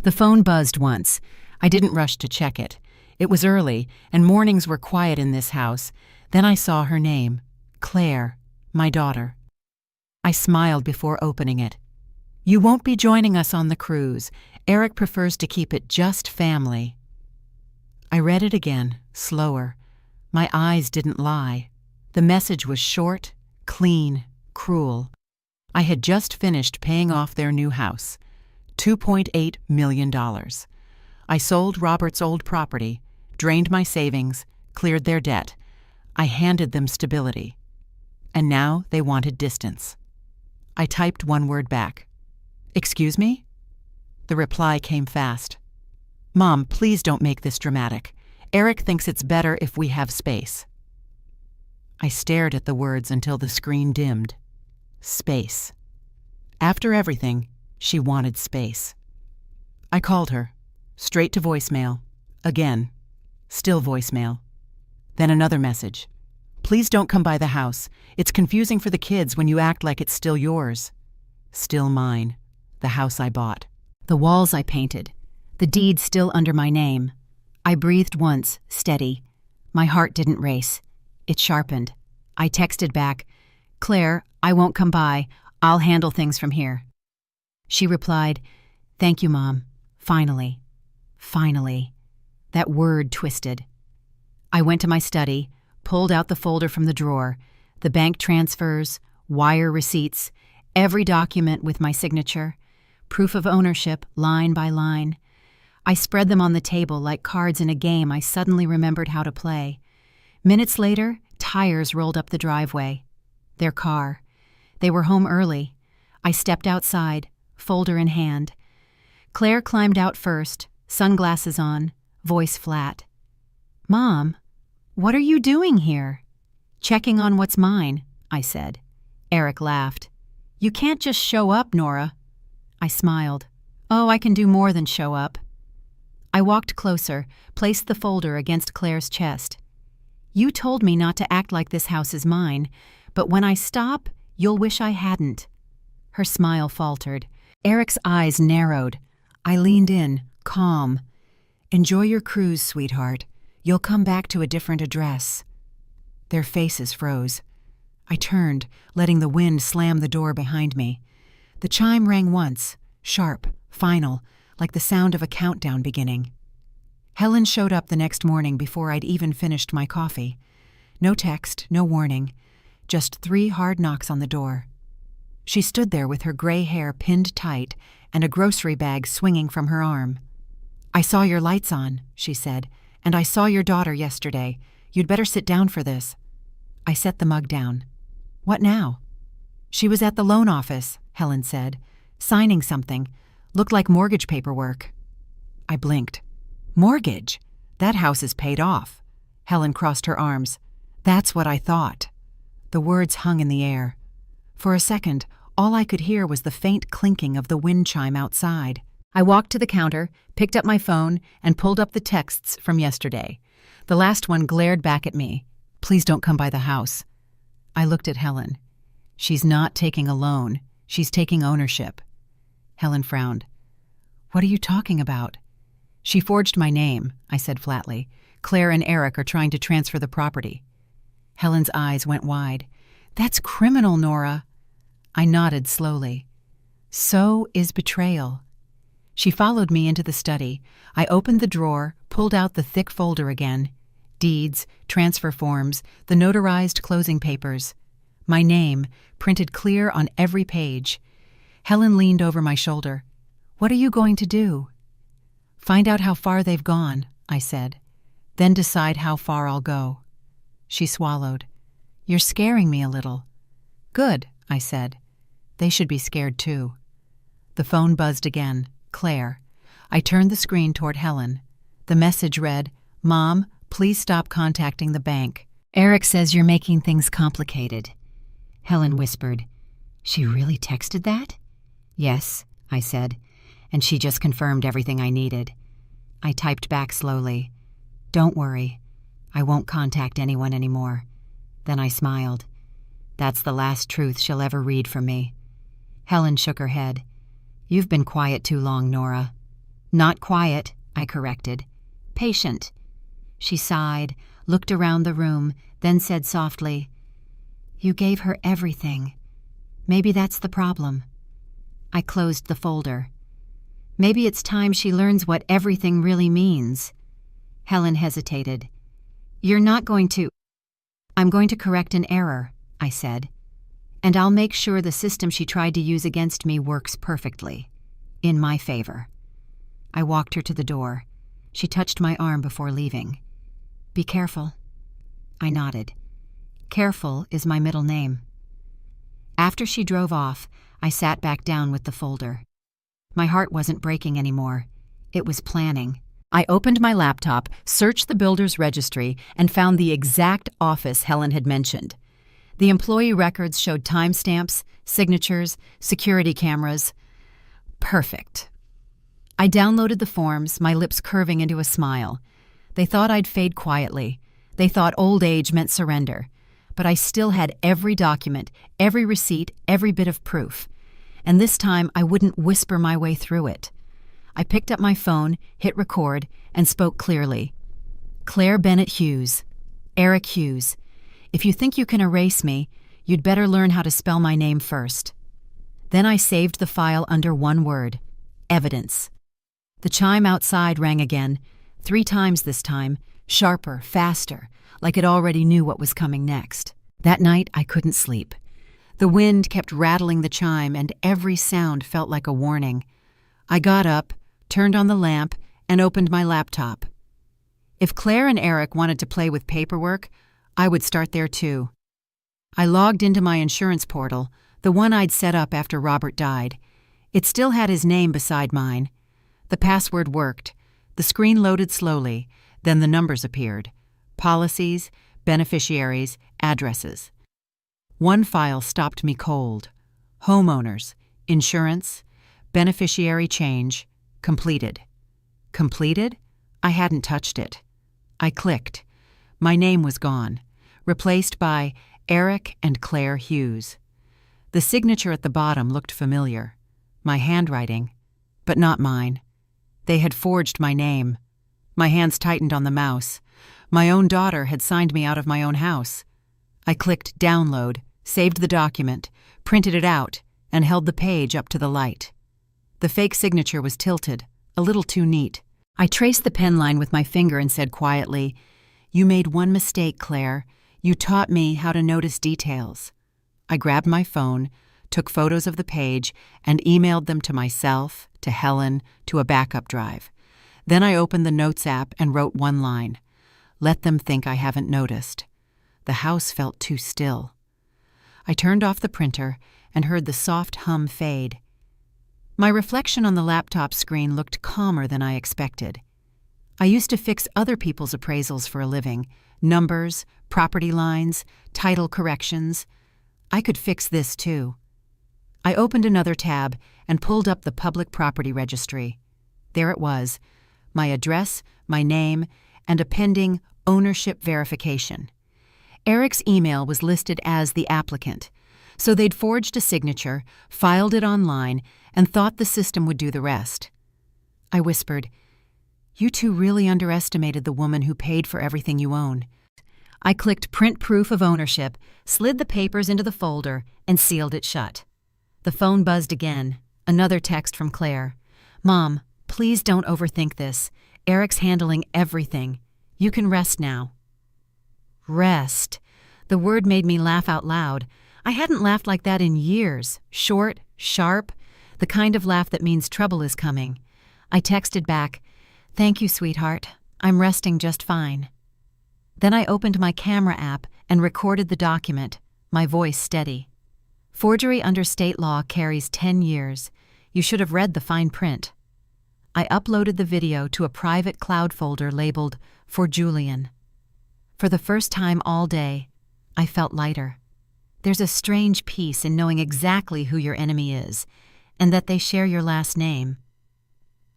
The phone buzzed once. I didn't rush to check it. It was early, and mornings were quiet in this house. Then I saw her name, Claire, my daughter. I smiled before opening it. "You won't be joining us on the cruise. Eric prefers to keep it just family." I read it again, slower. My eyes didn't lie. The message was short, clean, cruel. I had just finished paying off their new house, $2.8 million. I sold Robert's old property, drained my savings, cleared their debt. I handed them stability. And now they wanted distance. I typed one word back. "Excuse me?" The reply came fast. "Mom, please don't make this dramatic. Eric thinks it's better if we have space." I stared at the words until the screen dimmed. Space. After everything, she wanted space. I called her. Straight to voicemail. Again. Still voicemail. Then another message. "Please don't come by the house. It's confusing for the kids when you act like it's still yours." Still mine. The house I bought. The walls I painted. The deed still under my name. I breathed once, steady. My heart didn't race. It sharpened. I texted back, "Claire, I won't come by. I'll handle things from here." She replied, "Thank you, Mom. Finally." Finally. That word twisted. I went to my study, pulled out the folder from the drawer, the bank transfers, wire receipts, every document with my signature, proof of ownership, line by line. I spread them on the table like cards in a game I suddenly remembered how to play. Minutes later, tires rolled up the driveway. Their car. They were home early. I stepped outside, folder in hand. Claire climbed out first, sunglasses on, voice flat. "Mom, what are you doing here?" "Checking on what's mine," I said. Eric laughed. "You can't just show up, Nora." I smiled. "Oh, I can do more than show up." I walked closer, placed the folder against Claire's chest. "You told me not to act like this house is mine, but when I stop, you'll wish I hadn't." Her smile faltered. Eric's eyes narrowed. I leaned in, calm. "Enjoy your cruise, sweetheart. You'll come back to a different address." Their faces froze. I turned, letting the wind slam the door behind me. The chime rang once, sharp, final, like the sound of a countdown beginning. Helen showed up the next morning before I'd even finished my coffee. No text, no warning, just 3 hard knocks on the door. She stood there with her gray hair pinned tight and a grocery bag swinging from her arm. "I saw your lights on," she said, "and I saw your daughter yesterday. You'd better sit down for this." I set the mug down. "What now?" "She was at the loan office," Helen said, "signing something. Looked like mortgage paperwork." I blinked. "Mortgage? That house is paid off." Helen crossed her arms. "That's what I thought." The words hung in the air. For a second, all I could hear was the faint clinking of the wind chime outside. I walked to the counter, picked up my phone, and pulled up the texts from yesterday. The last one glared back at me. "Please don't come by the house." I looked at Helen. "She's not taking a loan. She's taking ownership." Helen frowned. "What are you talking about?" "She forged my name," I said flatly. "Claire and Eric are trying to transfer the property." Helen's eyes went wide. "That's criminal, Nora." I nodded slowly. "So is betrayal." She followed me into the study. I opened the drawer, pulled out the thick folder again. Deeds, transfer forms, the notarized closing papers. My name, printed clear on every page. Helen leaned over my shoulder. "What are you going to do?" "Find out how far they've gone," I said. "Then decide how far I'll go." She swallowed. "You're scaring me a little." "Good," I said. "They should be scared too." The phone buzzed again. Claire. I turned the screen toward Helen. The message read, "Mom, please stop contacting the bank. Eric says you're making things complicated." Helen whispered, "She really texted that?" "Yes," I said, and she just confirmed everything I needed. I typed back slowly, "Don't worry. I won't contact anyone anymore." Then I smiled. That's the last truth she'll ever read from me. Helen shook her head. "You've been quiet too long, Nora." Not quiet, I corrected. Patient. She sighed, looked around the room, then said softly, "You gave her everything. Maybe that's the problem." I closed the folder. Maybe it's time she learns what everything really means. Helen hesitated. "You're not going to—" "I'm going to correct an error," I said. "And I'll make sure the system she tried to use against me works perfectly. In my favor." I walked her to the door. She touched my arm before leaving. "Be careful." I nodded. Careful is my middle name. After she drove off, I sat back down with the folder. My heart wasn't breaking anymore. It was planning. I opened my laptop, searched the builder's registry, and found the exact office Helen had mentioned. The employee records showed timestamps, signatures, security cameras. Perfect. I downloaded the forms, my lips curving into a smile. They thought I'd fade quietly. They thought old age meant surrender. But I still had every document, every receipt, every bit of proof. And this time I wouldn't whisper my way through it. I picked up my phone, hit record, and spoke clearly. "Claire Bennett Hughes. Eric Hughes. If you think you can erase me, you'd better learn how to spell my name first." Then I saved the file under one word: evidence. The chime outside rang again, 3 times this time, sharper, faster, like it already knew what was coming next. That night I couldn't sleep. The wind kept rattling the chime, and every sound felt like a warning. I got up, turned on the lamp, and opened my laptop. If Claire and Eric wanted to play with paperwork, I would start there too. I logged into my insurance portal, the one I'd set up after Robert died. It still had his name beside mine. The password worked. The screen loaded slowly, then the numbers appeared. Policies, beneficiaries, addresses. One file stopped me cold. Homeowners, insurance, beneficiary change, completed. Completed? I hadn't touched it. I clicked. My name was gone, replaced by Eric and Claire Hughes. The signature at the bottom looked familiar. My handwriting, but not mine. They had forged my name. My hands tightened on the mouse. My own daughter had signed me out of my own house. I clicked download, saved the document, printed it out, and held the page up to the light. The fake signature was tilted, a little too neat. I traced the pen line with my finger and said quietly, "You made one mistake, Claire. You taught me how to notice details." I grabbed my phone, took photos of the page, and emailed them to myself, to Helen, to a backup drive. Then I opened the Notes app and wrote one line. "Let them think I haven't noticed." The house felt too still. I turned off the printer and heard the soft hum fade. My reflection on the laptop screen looked calmer than I expected. I used to fix other people's appraisals for a living. Numbers, property lines, title corrections. I could fix this too. I opened another tab and pulled up the public property registry. There it was, my address, my name, and a pending ownership verification. Eric's email was listed as the applicant, so they'd forged a signature, filed it online, and thought the system would do the rest. I whispered, "You two really underestimated the woman who paid for everything you own." I clicked print proof of ownership, slid the papers into the folder, and sealed it shut. The phone buzzed again, another text from Claire. "Mom, please don't overthink this. Eric's handling everything. You can rest now." Rest. The word made me laugh out loud. I hadn't laughed like that in years. Short, sharp, the kind of laugh that means trouble is coming. I texted back, "Thank you, sweetheart. I'm resting just fine." Then I opened my camera app and recorded the document, my voice steady. Forgery under state law carries 10 years. You should have read the fine print. I uploaded the video to a private cloud folder labeled "For Julian." For the first time all day, I felt lighter. There's a strange peace in knowing exactly who your enemy is, and that they share your last name.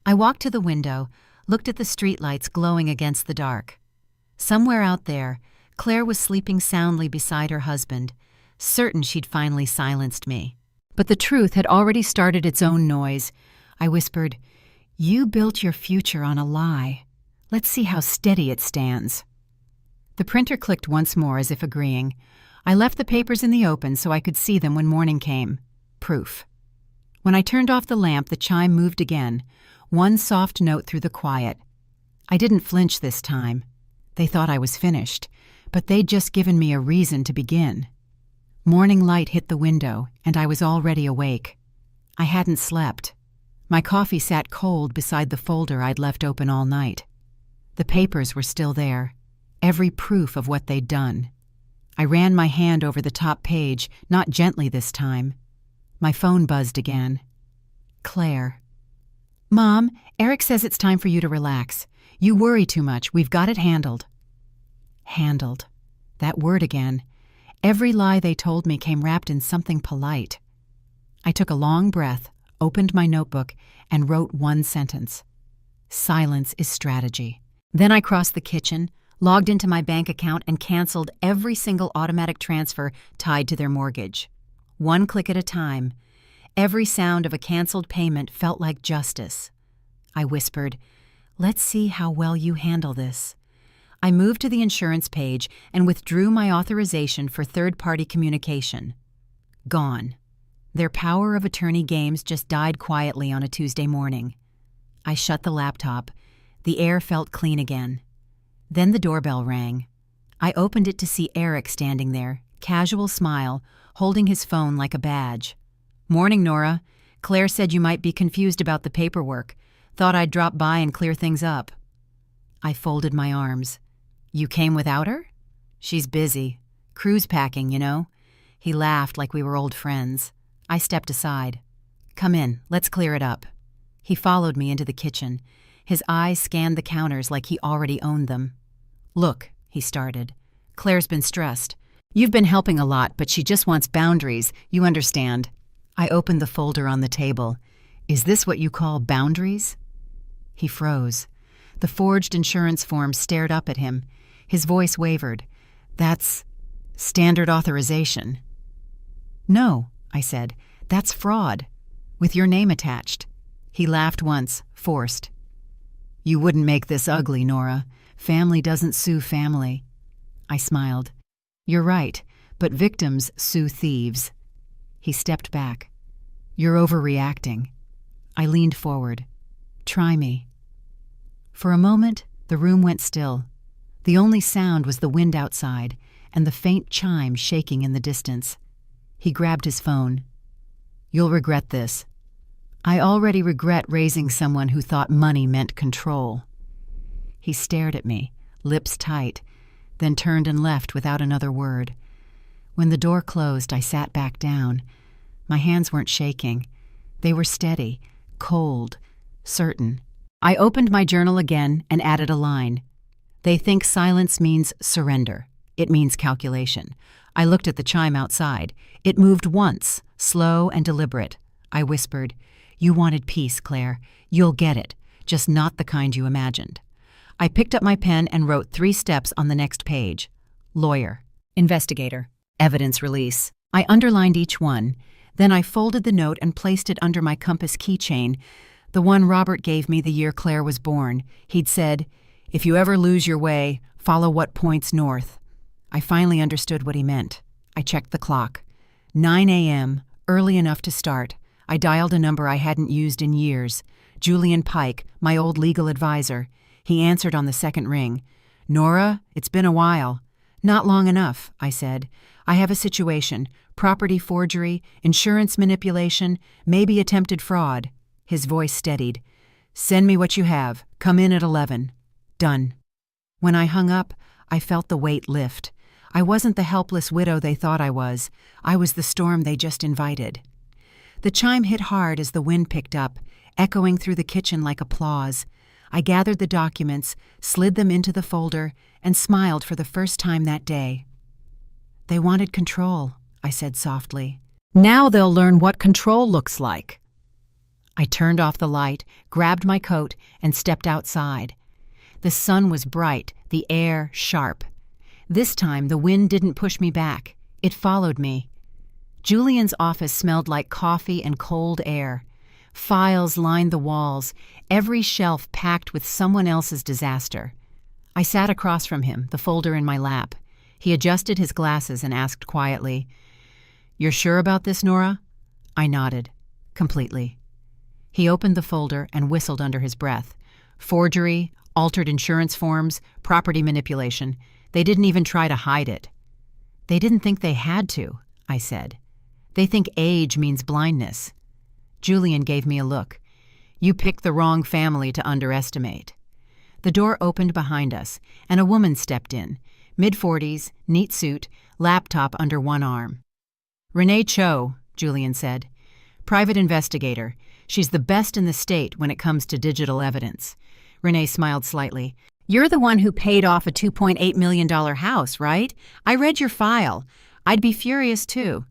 I walked to the window, looked at the streetlights glowing against the dark. Somewhere out there, Claire was sleeping soundly beside her husband, certain she'd finally silenced me. But the truth had already started its own noise. I whispered, You built your future on a lie. Let's see how steady it stands. The printer clicked once more as if agreeing. I left the papers in the open so I could see them when morning came. Proof. When I turned off the lamp, the chime moved again, one soft note through the quiet. I didn't flinch this time. They thought I was finished, but they'd just given me a reason to begin. Morning light hit the window, and I was already awake. I hadn't slept. My coffee sat cold beside the folder I'd left open all night. The papers were still there, every proof of what they'd done. I ran my hand over the top page, not gently this time. My phone buzzed again. Claire. Mom, Eric says it's time for you to relax. You worry too much. We've got it handled. Handled. That word again. Every lie they told me came wrapped in something polite. I took a long breath, opened my notebook, and wrote one sentence. Silence is strategy. Then I crossed the kitchen, logged into my bank account, and canceled every single automatic transfer tied to their mortgage. One click at a time. Every sound of a canceled payment felt like justice. I whispered, "Let's see how well you handle this." I moved to the insurance page and withdrew my authorization for third-party communication. Gone. Their power of attorney games just died quietly on a Tuesday morning. I shut the laptop. The air felt clean again. Then the doorbell rang. I opened it to see Eric standing there, casual smile, holding his phone like a badge. "Morning, Nora. Claire said you might be confused about the paperwork. Thought I'd drop by and clear things up." I folded my arms. "You came without her?" "She's busy. Cruise packing, you know." He laughed like we were old friends. I stepped aside. "Come in, let's clear it up." He followed me into the kitchen. His eyes scanned the counters like he already owned them. "Look," he started. "Claire's been stressed. You've been helping a lot, but she just wants boundaries, you understand." I opened the folder on the table. "Is this what you call boundaries?" He froze. The forged insurance form stared up at him. His voice wavered. "That's standard authorization." "No," I said. "That's fraud. With your name attached." He laughed once, forced. "You wouldn't make this ugly, Nora. Family doesn't sue family." I smiled. "You're right, but victims sue thieves." He stepped back. "You're overreacting." I leaned forward. "Try me." For a moment, the room went still. The only sound was the wind outside and the faint chime shaking in the distance. He grabbed his phone. "You'll regret this." I already regret raising someone who thought money meant control. He stared at me, lips tight, then turned and left without another word. When the door closed, I sat back down. My hands weren't shaking. They were steady, cold, certain. I opened my journal again and added a line. "They think silence means surrender. It means calculation." I looked at the chime outside. It moved once, slow and deliberate. I whispered, "You wanted peace, Claire. You'll get it, just not the kind you imagined." I picked up my pen and wrote 3 steps on the next page. Lawyer, investigator, evidence release. I underlined each one. Then I folded the note and placed it under my compass keychain, the one Robert gave me the year Claire was born. He'd said, "If you ever lose your way, follow what points north." I finally understood what he meant. I checked the clock. 9 a.m., early enough to start. I dialed a number I hadn't used in years. Julian Pike, my old legal advisor. He answered on the second ring. "Nora, it's been a while." "Not long enough," I said. "I have a situation. Property forgery, insurance manipulation, maybe attempted fraud." His voice steadied. "Send me what you have. Come in at 11. Done." When I hung up, I felt the weight lift. I wasn't the helpless widow they thought I was. I was the storm they just invited. The chime hit hard as the wind picked up, echoing through the kitchen like applause. I gathered the documents, slid them into the folder, and smiled for the first time that day. "They wanted control," I said softly. "Now they'll learn what control looks like." I turned off the light, grabbed my coat, and stepped outside. The sun was bright, the air sharp. This time the wind didn't push me back. It followed me. Julian's office smelled like coffee and cold air. Files lined the walls, every shelf packed with someone else's disaster. I sat across from him, the folder in my lap. He adjusted his glasses and asked quietly, "You're sure about this, Nora?" I nodded. Completely. He opened the folder and whistled under his breath. Forgery, altered insurance forms, property manipulation. They didn't even try to hide it. They didn't think they had to, I said. They think age means blindness. Julian gave me a look. You picked the wrong family to underestimate. The door opened behind us, and a woman stepped in, mid-40s, neat suit, laptop under one arm. "Renee Cho," Julian said. "Private investigator. She's the best in the state when it comes to digital evidence." Renee smiled slightly. "You're the one who paid off a $2.8 million house, right? I read your file. I'd be furious, too."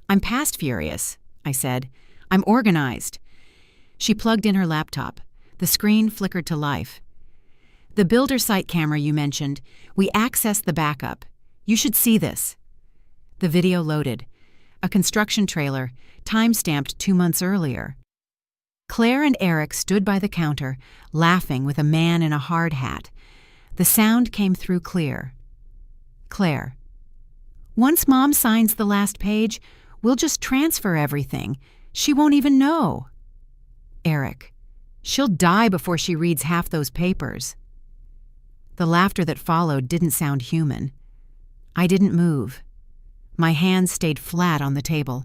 "I'm past furious," I said. "I'm organized." She plugged in her laptop. The screen flickered to life. "The builder site camera you mentioned, we accessed the backup. You should see this." The video loaded. A construction trailer, time-stamped 2 months earlier. Claire and Eric stood by the counter, laughing with a man in a hard hat. The sound came through clear. Claire: "Once Mom signs the last page, we'll just transfer everything. She won't even know." Eric: "She'll die before she reads half those papers." The laughter that followed didn't sound human. I didn't move. My hands stayed flat on the table.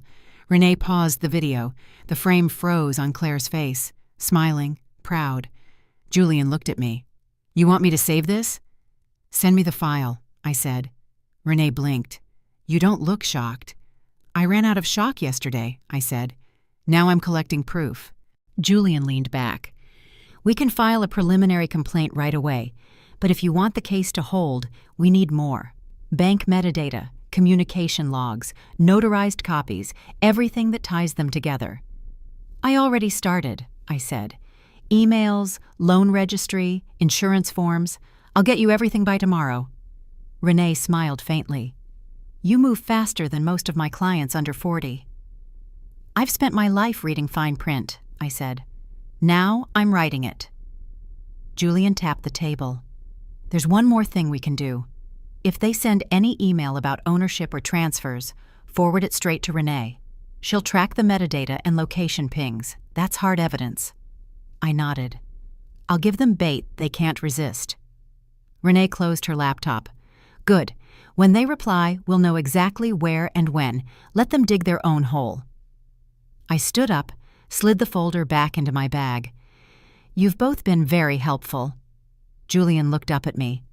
Renee paused the video. The frame froze on Claire's face, smiling, proud. Julian looked at me. "You want me to save this?" "Send me the file," I said. Renee blinked. "You don't look shocked." "I ran out of shock yesterday," I said. "Now I'm collecting proof." Julian leaned back. "We can file a preliminary complaint right away, but if you want the case to hold, we need more. Bank metadata, communication logs, notarized copies, everything that ties them together." "I already started," I said. "Emails, loan registry, insurance forms. I'll get you everything by tomorrow." Renee smiled faintly. "You move faster than most of my clients under 40. "I've spent my life reading fine print," I said. "Now I'm writing it." Julian tapped the table. "There's one more thing we can do. If they send any email about ownership or transfers, forward it straight to Renee. She'll track the metadata and location pings. That's hard evidence." I nodded. "I'll give them bait they can't resist." Renee closed her laptop. "Good. When they reply, we'll know exactly where and when. Let them dig their own hole." I stood up, slid the folder back into my bag. "You've both been very helpful." Julian looked up at me.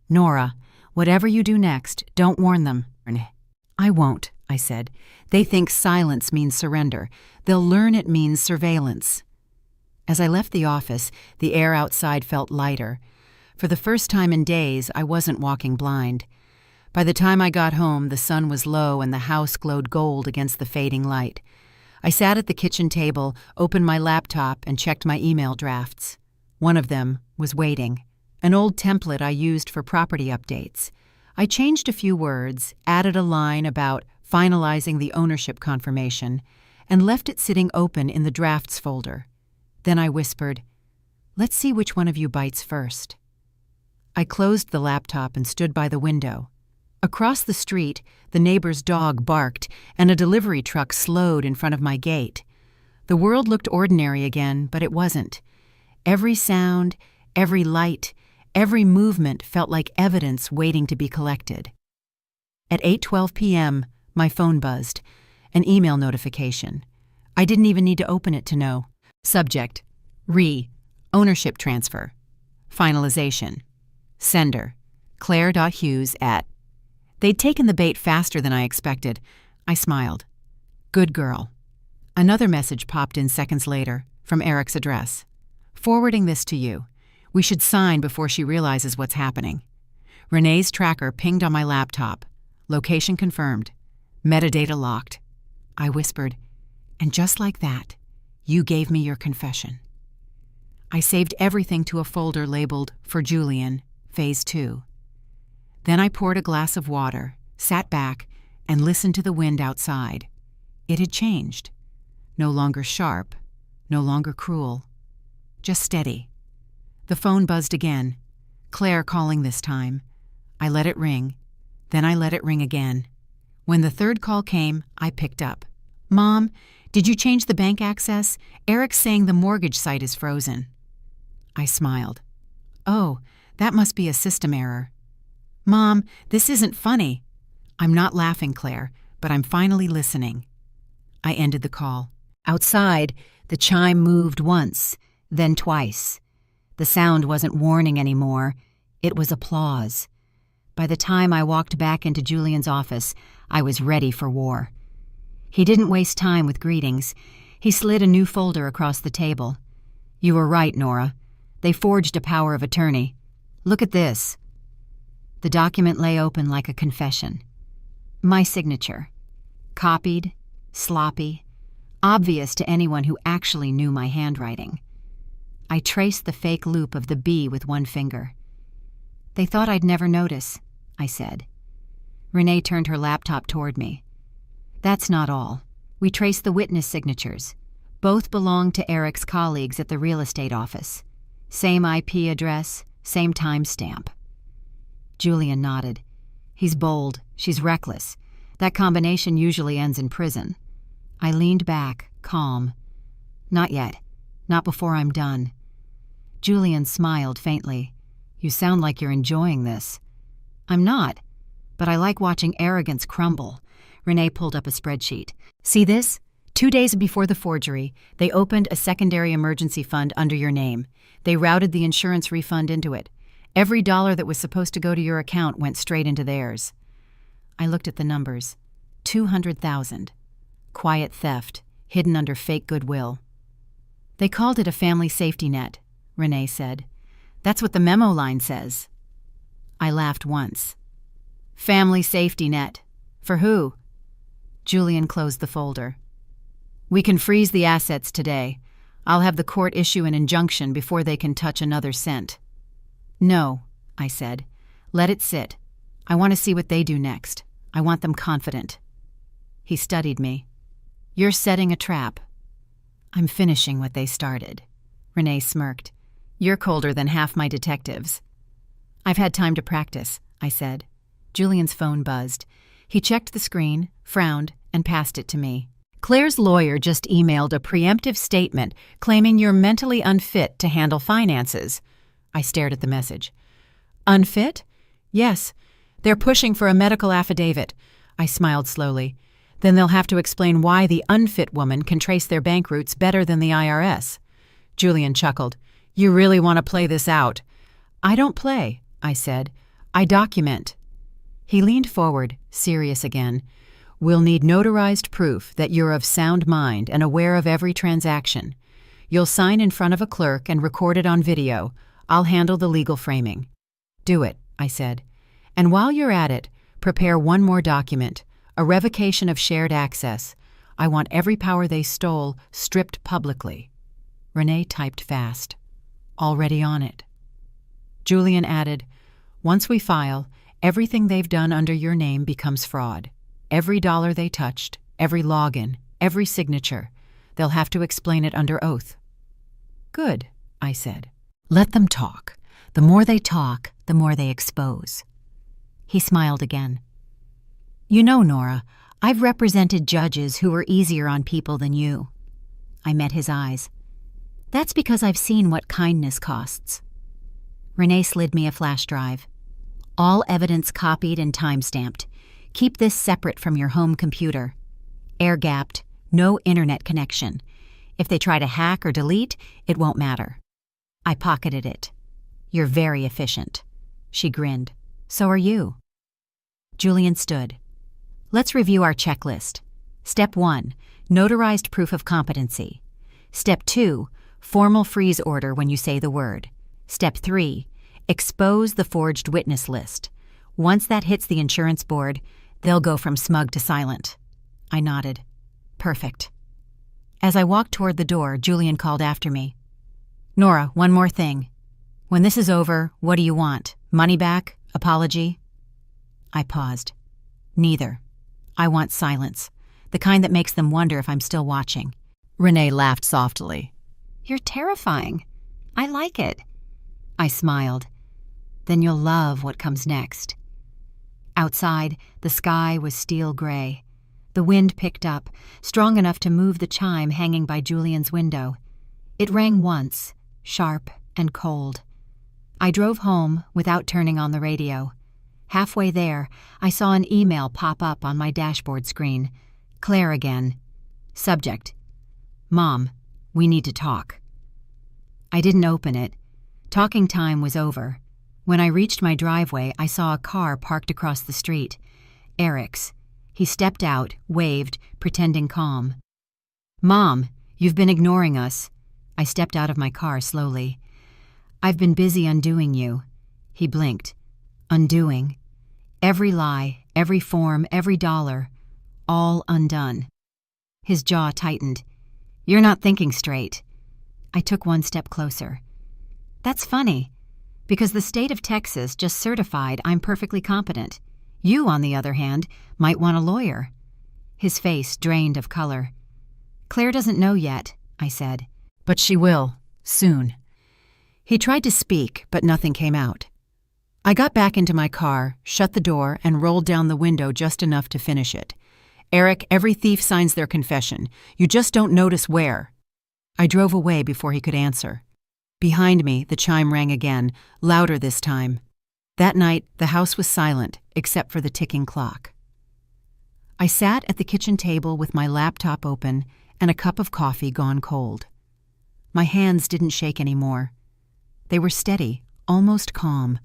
"Nora, whatever you do next, don't warn them." "I won't," I said. "They think silence means surrender. They'll learn it means surveillance." As I left the office, the air outside felt lighter. For the first time in days, I wasn't walking blind. By the time I got home, the sun was low and the house glowed gold against the fading light. I sat at the kitchen table, opened my laptop, and checked my email drafts. One of them was waiting, an old template I used for property updates. I changed a few words, added a line about finalizing the ownership confirmation, and left it sitting open in the drafts folder. Then I whispered, "Let's see which one of you bites first." I closed the laptop and stood by the window. Across the street, the neighbor's dog barked, and a delivery truck slowed in front of my gate. The world looked ordinary again, but it wasn't. Every sound, every light, every movement felt like evidence waiting to be collected. At 8:12 p.m., my phone buzzed. An email notification. I didn't even need to open it to know. Subject: Ownership transfer. Finalization. Sender: Claire.Hughes @ They'd taken the bait faster than I expected. I smiled. Good girl. Another message popped in seconds later, from Eric's address. Forwarding this to you. We should sign before she realizes what's happening. Renee's tracker pinged on my laptop. Location confirmed. Metadata locked. I whispered, and just like that, you gave me your confession. I saved everything to a folder labeled For Julian, Phase 2. Then I poured a glass of water, sat back, and listened to the wind outside. It had changed. No longer sharp, no longer cruel, just steady. The phone buzzed again. Claire calling this time. I let it ring. Then I let it ring again. When the third call came, I picked up. Mom, did you change the bank access? Eric's saying the mortgage site is frozen. I smiled. Oh, that must be a system error. Mom, this isn't funny. I'm not laughing, Claire, but I'm finally listening. I ended the call. Outside, the chime moved once, then twice. The sound wasn't warning anymore. It was applause. By the time I walked back into Julian's office, I was ready for war. He didn't waste time with greetings. He slid a new folder across the table. You were right, Nora. They forged a power of attorney. Look at this. The document lay open like a confession. My signature. Copied, sloppy, obvious to anyone who actually knew my handwriting. I traced the fake loop of the B with one finger. They thought I'd never notice, I said. Renee turned her laptop toward me. That's not all. We traced the witness signatures. Both belonged to Eric's colleagues at the real estate office. Same IP address, same timestamp. Julian nodded. He's bold. She's reckless. That combination usually ends in prison. I leaned back, calm. Not yet. Not before I'm done. Julian smiled faintly. You sound like you're enjoying this. I'm not, but I like watching arrogance crumble. Renee pulled up a spreadsheet. See this? 2 days before the forgery, they opened a secondary emergency fund under your name. They routed the insurance refund into it. Every dollar that was supposed to go to your account went straight into theirs. I looked at the numbers. 200,000. Quiet theft, hidden under fake goodwill. They called it a family safety net, Renee said. That's what the memo line says. I laughed once. Family safety net. For who? Julian closed the folder. We can freeze the assets today. I'll have the court issue an injunction before they can touch another cent. No, I said. Let it sit. I want to see what they do next. I want them confident. He studied me. You're setting a trap. I'm finishing what they started. Renee smirked. You're colder than half my detectives. I've had time to practice, I said. Julian's phone buzzed. He checked the screen, frowned, and passed it to me. Claire's lawyer just emailed a preemptive statement claiming you're mentally unfit to handle finances. I stared at the message. Unfit? Yes. They're pushing for a medical affidavit. I smiled slowly. Then they'll have to explain why the unfit woman can trace their bank routes better than the IRS. Julian chuckled. You really want to play this out? I don't play, I said. I document. He leaned forward, serious again. We'll need notarized proof that you're of sound mind and aware of every transaction. You'll sign in front of a clerk and record it on video. I'll handle the legal framing. Do it, I said. And while you're at it, prepare one more document, a revocation of shared access. I want every power they stole stripped publicly. Renee typed fast. Already on it. Julian added, once we file, everything they've done under your name becomes fraud. Every dollar they touched, every login, every signature. They'll have to explain it under oath. Good, I said. Let them talk. The more they talk, the more they expose. He smiled again. You know, Nora, I've represented judges who were easier on people than you. I met his eyes. That's because I've seen what kindness costs. Renee slid me a flash drive. All evidence copied and time-stamped. Keep this separate from your home computer. Air-gapped, no internet connection. If they try to hack or delete, it won't matter. I pocketed it. You're very efficient. She grinned. So are you. Julian stood. Let's review our checklist. Step 1, notarized proof of competency. Step 2, formal freeze order when you say the word. Step 3, expose the forged witness list. Once that hits the insurance board, they'll go from smug to silent. I nodded. Perfect. As I walked toward the door, Julian called after me. Nora, one more thing. When this is over, what do you want? Money back? Apology? I paused. Neither. I want silence, the kind that makes them wonder if I'm still watching. Renee laughed softly. You're terrifying. I like it. I smiled. Then you'll love what comes next. Outside, the sky was steel gray. The wind picked up, strong enough to move the chime hanging by Julian's window. It rang once, sharp and cold. I drove home without turning on the radio. Halfway there, I saw an email pop up on my dashboard screen. Claire again. Subject: Mom, we need to talk. I didn't open it. Talking time was over. When I reached my driveway, I saw a car parked across the street. Eric's. He stepped out, waved, pretending calm. Mom, you've been ignoring us. I stepped out of my car slowly. I've been busy undoing you. He blinked. Undoing. Every lie, every form, every dollar. All undone. His jaw tightened. You're not thinking straight. I took one step closer. That's funny, because the state of Texas just certified I'm perfectly competent. You, on the other hand, might want a lawyer. His face drained of color. Claire doesn't know yet, I said. But she will, soon. He tried to speak, but nothing came out. I got back into my car, shut the door, and rolled down the window just enough to finish it. Eric, every thief signs their confession. You just don't notice where. I drove away before he could answer. Behind me, the chime rang again, louder this time. That night, the house was silent, except for the ticking clock. I sat at the kitchen table with my laptop open and a cup of coffee gone cold. My hands didn't shake anymore. They were steady, almost calm.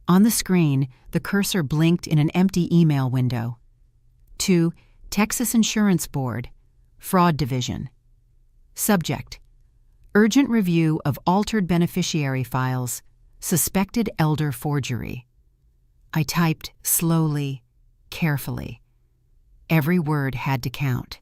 On the screen, the cursor blinked in an empty email window. To Texas Insurance Board, Fraud Division. Subject: Urgent review of altered beneficiary files. Suspected elder forgery. I typed slowly, carefully. Every word had to count.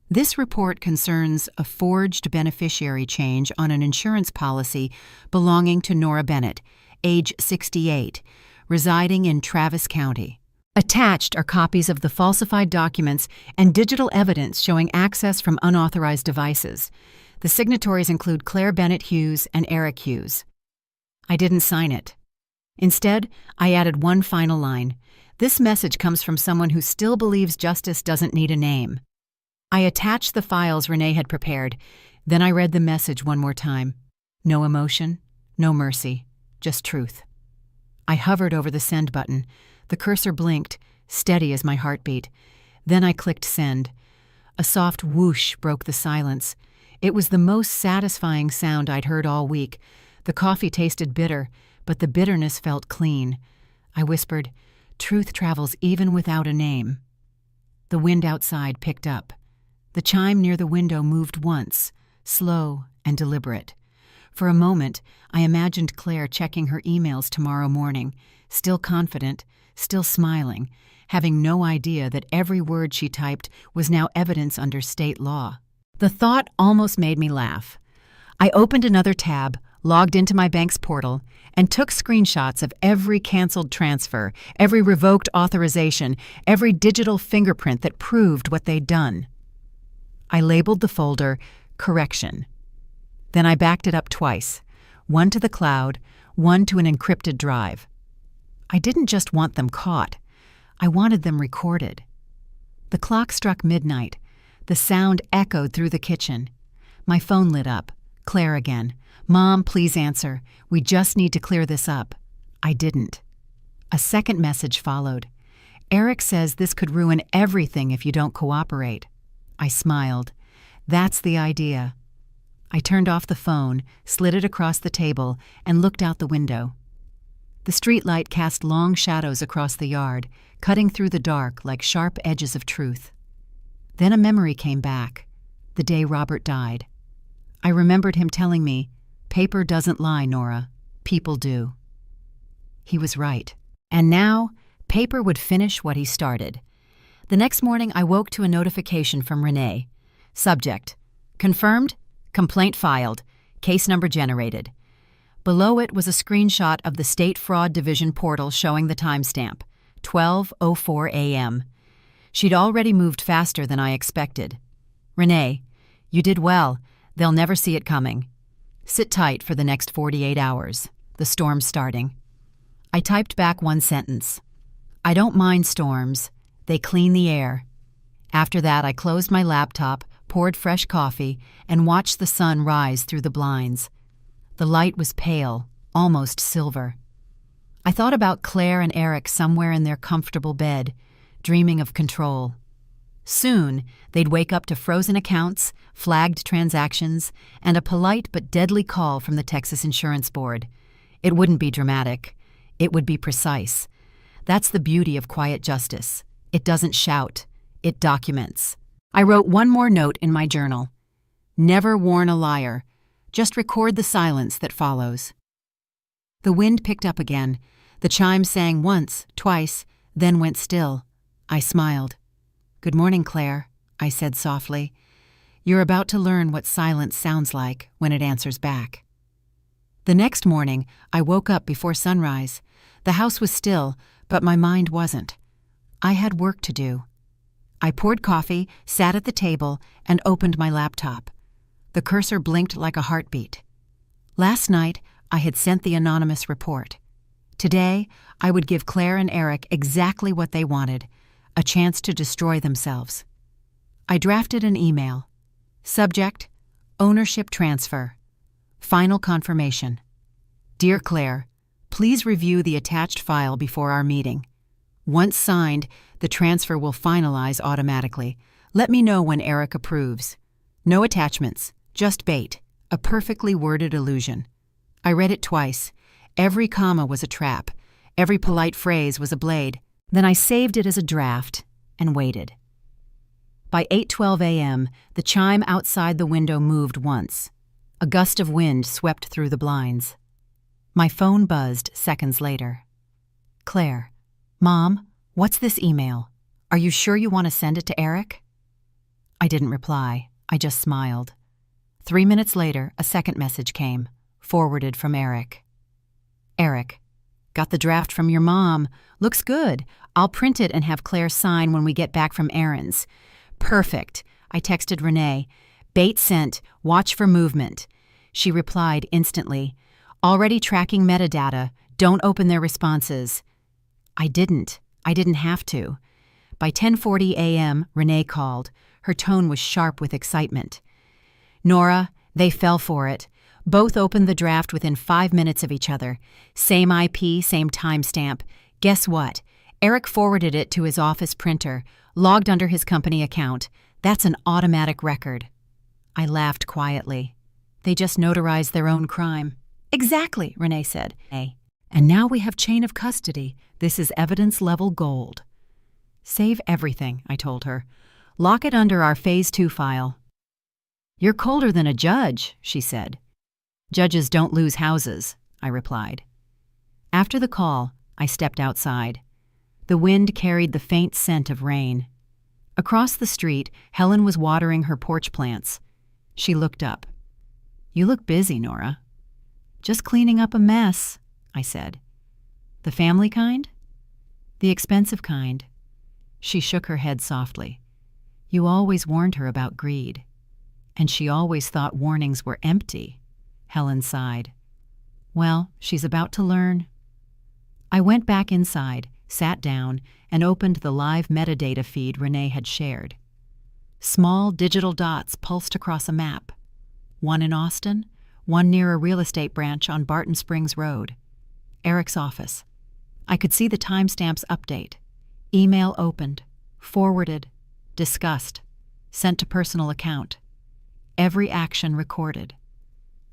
This report concerns a forged beneficiary change on an insurance policy belonging to Nora Bennett, age 68, residing in Travis County. Attached are copies of the falsified documents and digital evidence showing access from unauthorized devices. The signatories include Claire Bennett Hughes and Eric Hughes. I didn't sign it. Instead, I added one final line. This message comes from someone who still believes justice doesn't need a name. I attached the files Renee had prepared. Then I read the message one more time. No emotion, no mercy, just truth. I hovered over the send button. The cursor blinked, steady as my heartbeat. Then I clicked send. A soft whoosh broke the silence. It was the most satisfying sound I'd heard all week. The coffee tasted bitter, but the bitterness felt clean. I whispered, "Truth travels even without a name." The wind outside picked up. The chime near the window moved once, slow and deliberate. For a moment, I imagined Claire checking her emails tomorrow morning, still confident, still smiling, having no idea that every word she typed was now evidence under state law. The thought almost made me laugh. I opened another tab, logged into my bank's portal, and took screenshots of every canceled transfer, every revoked authorization, every digital fingerprint that proved what they'd done. I labeled the folder Correction. Then I backed it up twice, one to the cloud, one to an encrypted drive. I didn't just want them caught. I wanted them recorded. The clock struck midnight. The sound echoed through the kitchen. My phone lit up. Claire again. "Mom, please answer. We just need to clear this up." I didn't. A second message followed. "Eric says this could ruin everything if you don't cooperate." I smiled. That's the idea. I turned off the phone, slid it across the table, and looked out the window. The streetlight cast long shadows across the yard, cutting through the dark like sharp edges of truth. Then a memory came back, the day Robert died. I remembered him telling me, "Paper doesn't lie, Nora. People do." He was right. And now, paper would finish what he started. The next morning, I woke to a notification from Renee. Subject: Confirmed, complaint filed, case number generated. Below it was a screenshot of the State Fraud Division portal showing the timestamp, 12:04 a.m. She'd already moved faster than I expected. "Renee, you did well. They'll never see it coming. Sit tight for the next 48 hours. The storm's starting. I typed back one sentence. I don't mind storms. They clean the air. After that, I closed my laptop, poured fresh coffee, and watched the sun rise through the blinds. The light was pale, almost silver. I thought about Claire and Eric somewhere in their comfortable bed, dreaming of control. Soon, they'd wake up to frozen accounts, flagged transactions, and a polite but deadly call from the Texas Insurance Board. It wouldn't be dramatic. It would be precise. That's the beauty of quiet justice. It doesn't shout. It documents. I wrote one more note in my journal. Never warn a liar. Just record the silence that follows. The wind picked up again. The chime sang once, twice, then went still. I smiled. Good morning, Claire, I said softly. You're about to learn what silence sounds like when it answers back. The next morning, I woke up before sunrise. The house was still, but my mind wasn't. I had work to do. I poured coffee, sat at the table, and opened my laptop. The cursor blinked like a heartbeat. Last night, I had sent the anonymous report. Today, I would give Claire and Eric exactly what they wanted, a chance to destroy themselves. I drafted an email. Subject, ownership transfer. Final confirmation. Dear Claire, please review the attached file before our meeting. Once signed, the transfer will finalize automatically. Let me know when Eric approves. No attachments, just bait, a perfectly worded illusion. I read it twice. Every comma was a trap. Every polite phrase was a blade. Then I saved it as a draft and waited. By 8:12 a.m., the chime outside the window moved once. A gust of wind swept through the blinds. My phone buzzed seconds later. Claire, Mom, what's this email? Are you sure you want to send it to Eric? I didn't reply. I just smiled. 3 minutes later, a second message came, forwarded from Eric. Eric, got the draft from your mom. Looks good. I'll print it and have Claire sign when we get back from errands. Perfect. I texted Renee. Bait sent. Watch for movement. She replied instantly. Already tracking metadata. Don't open their responses. I didn't have to. By 10:40 a.m., Renee called. Her tone was sharp with excitement. Nora, they fell for it. Both opened the draft within 5 minutes of each other. Same IP, same timestamp. Guess what? Eric forwarded it to his office printer, logged under his company account. That's an automatic record. I laughed quietly. They just notarized their own crime. Exactly, Renee said. And now we have chain of custody. This is evidence-level gold. Save everything, I told her. Lock it under our Phase 2 file. You're colder than a judge, she said. Judges don't lose houses, I replied. After the call, I stepped outside. The wind carried the faint scent of rain. Across the street, Helen was watering her porch plants. She looked up. You look busy, Nora. Just cleaning up a mess, I said. The family kind? The expensive kind. She shook her head softly. You always warned her about greed. And she always thought warnings were empty. Helen sighed. Well, she's about to learn. I went back inside, sat down, and opened the live metadata feed Renee had shared. Small digital dots pulsed across a map. One in Austin, one near a real estate branch on Barton Springs Road. Eric's office. I could see the timestamps update. Email opened, forwarded, discussed, sent to personal account. Every action recorded.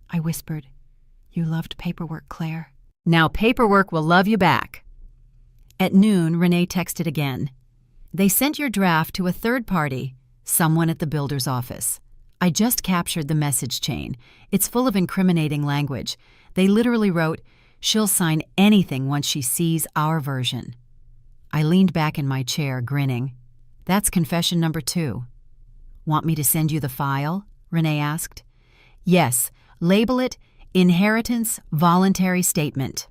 I whispered, You loved paperwork, Claire. Now paperwork will love you back. At noon, Renee texted again. They sent your draft to a third party, someone at the builder's office. I just captured the message chain. It's full of incriminating language. They literally wrote, She'll sign anything once she sees our version. I leaned back in my chair, grinning. That's confession number 2. Want me to send you the file? Renee asked. Yes, label it Inheritance Voluntary Statement.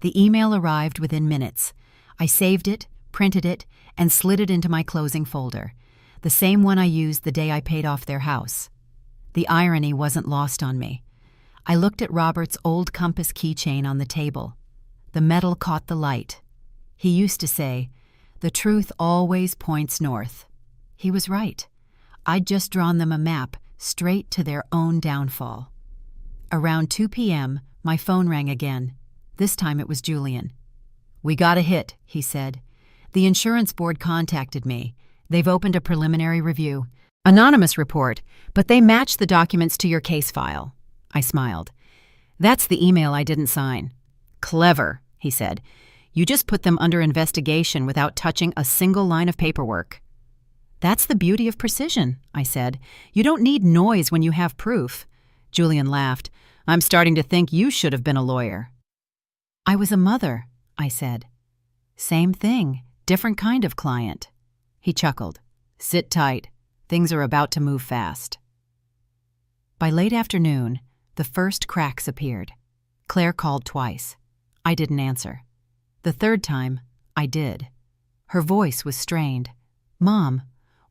The email arrived within minutes. I saved it, printed it, and slid it into my closing folder, the same one I used the day I paid off their house. The irony wasn't lost on me. I looked at Robert's old compass keychain on the table. The metal caught the light. He used to say, "The truth always points north." He was right. I'd just drawn them a map straight to their own downfall. Around 2 p.m., my phone rang again. This time it was Julian. "We got a hit," he said. "The insurance board contacted me. They've opened a preliminary review. Anonymous report, but they match the documents to your case file." I smiled. "That's the email I didn't sign." "Clever," he said. "You just put them under investigation without touching a single line of paperwork." "That's the beauty of precision," I said. "You don't need noise when you have proof." Julian laughed. "I'm starting to think you should have been a lawyer." "I was a mother," I said. "Same thing, different kind of client." He chuckled. "Sit tight. Things are about to move fast." By late afternoon, the first cracks appeared. Claire called twice. I didn't answer. The third time, I did. Her voice was strained. "Mom,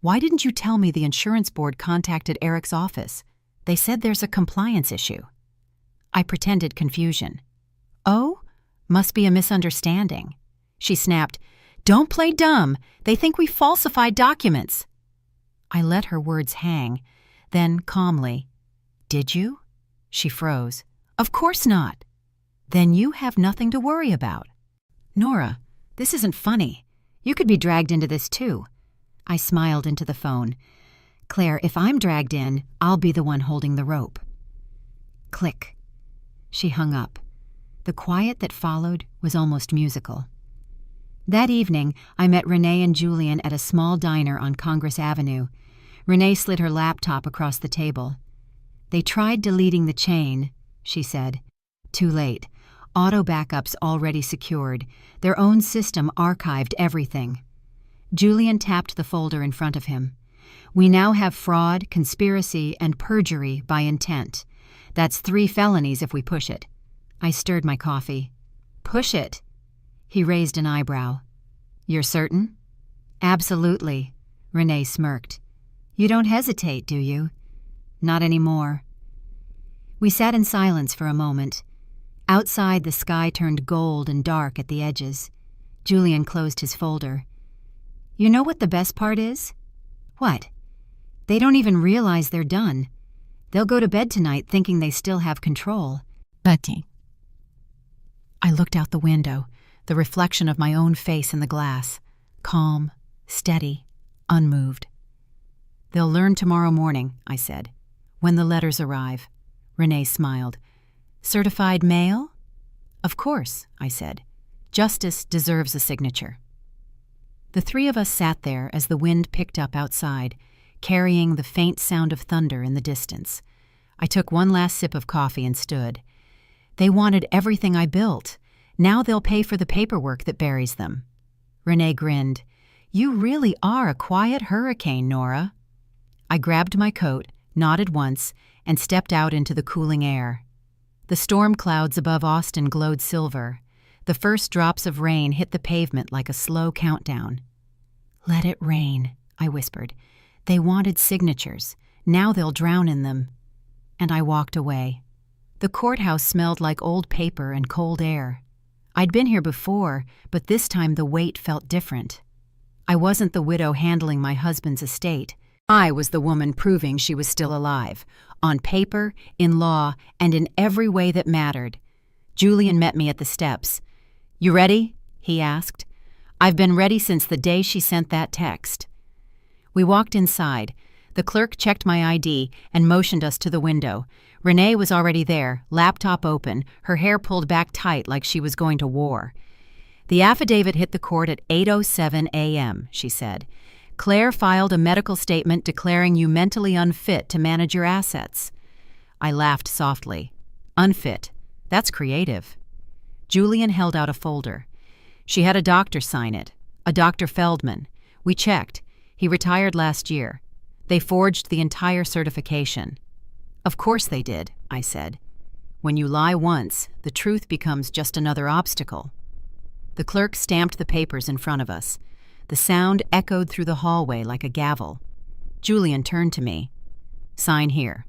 why didn't you tell me the insurance board contacted Eric's office? They said there's a compliance issue." I pretended confusion. "Oh, must be a misunderstanding." She snapped, "Don't play dumb. They think we falsified documents." I let her words hang, then calmly, "Did you?" She froze. "Of course not." "Then you have nothing to worry about." "Nora, this isn't funny. You could be dragged into this too." I smiled into the phone. "Claire, if I'm dragged in, I'll be the one holding the rope." Click. She hung up. The quiet that followed was almost musical. That evening, I met Renee and Julian at a small diner on Congress Avenue. Renee slid her laptop across the table. "They tried deleting the chain," she said. "Too late. Auto backups already secured. Their own system archived everything." Julian tapped the folder in front of him. "We now have fraud, conspiracy, and perjury by intent. That's 3 felonies if we push it." I stirred my coffee. "Push it?" He raised an eyebrow. "You're certain?" "Absolutely," Renee smirked. "You don't hesitate, do you?" "Not anymore." We sat in silence for a moment. Outside, the sky turned gold and dark at the edges. Julian closed his folder. "You know what the best part is?" "What?" "They don't even realize they're done. They'll go to bed tonight thinking they still have control." Betty. I looked out the window, the reflection of my own face in the glass, calm, steady, unmoved. "They'll learn tomorrow morning," I said, "when the letters arrive." Renee smiled. "Certified mail?" "Of course," I said. "Justice deserves a signature." The 3 of us sat there as the wind picked up outside, carrying the faint sound of thunder in the distance. I took one last sip of coffee and stood. They wanted everything I built. Now they'll pay for the paperwork that buries them. Renee grinned. "You really are a quiet hurricane, Nora." I grabbed my coat, nodded once, and stepped out into the cooling air. The storm clouds above Austin glowed silver. The first drops of rain hit the pavement like a slow countdown. "Let it rain," I whispered. "They wanted signatures. Now they'll drown in them." And I walked away. The courthouse smelled like old paper and cold air. I'd been here before, but this time the weight felt different. I wasn't the widow handling my husband's estate. I was the woman proving she was still alive, on paper, in law, and in every way that mattered. Julian met me at the steps. "You ready?" he asked. "I've been ready since the day she sent that text." We walked inside. The clerk checked my ID and motioned us to the window. Renee was already there, laptop open, her hair pulled back tight like she was going to war. "The affidavit hit the court at 8:07 a.m., she said. "Claire filed a medical statement declaring you mentally unfit to manage your assets." I laughed softly. "Unfit? That's creative." Julian held out a folder. She had a doctor sign it, a Dr. Feldman. We checked. He retired last year. They forged the entire certification. "Of course they did," I said. "When you lie once, the truth becomes just another obstacle." The clerk stamped the papers in front of us. The sound echoed through the hallway like a gavel. Julian turned to me. "Sign here."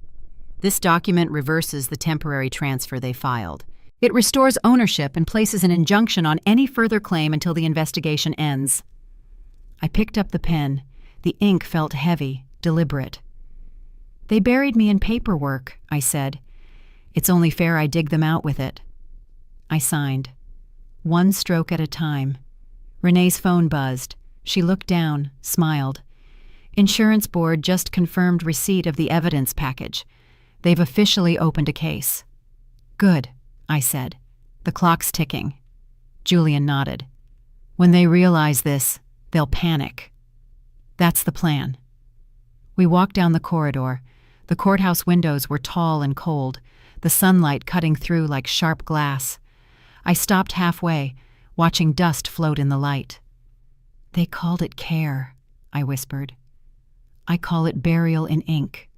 This document reverses the temporary transfer they filed. It restores ownership and places an injunction on any further claim until the investigation ends. I picked up the pen. The ink felt heavy, deliberate. They buried me in paperwork, I said. It's only fair I dig them out with it. I signed. One stroke at a time. Renee's phone buzzed. She looked down, smiled. Insurance Board just confirmed receipt of the evidence package. They've officially opened a case. Good, I said. The clock's ticking. Julian nodded. When they realize this, they'll panic. That's the plan. We walked down the corridor. The courthouse windows were tall and cold, the sunlight cutting through like sharp glass. I stopped halfway, watching dust float in the light. They called it care, I whispered. I call it burial in ink.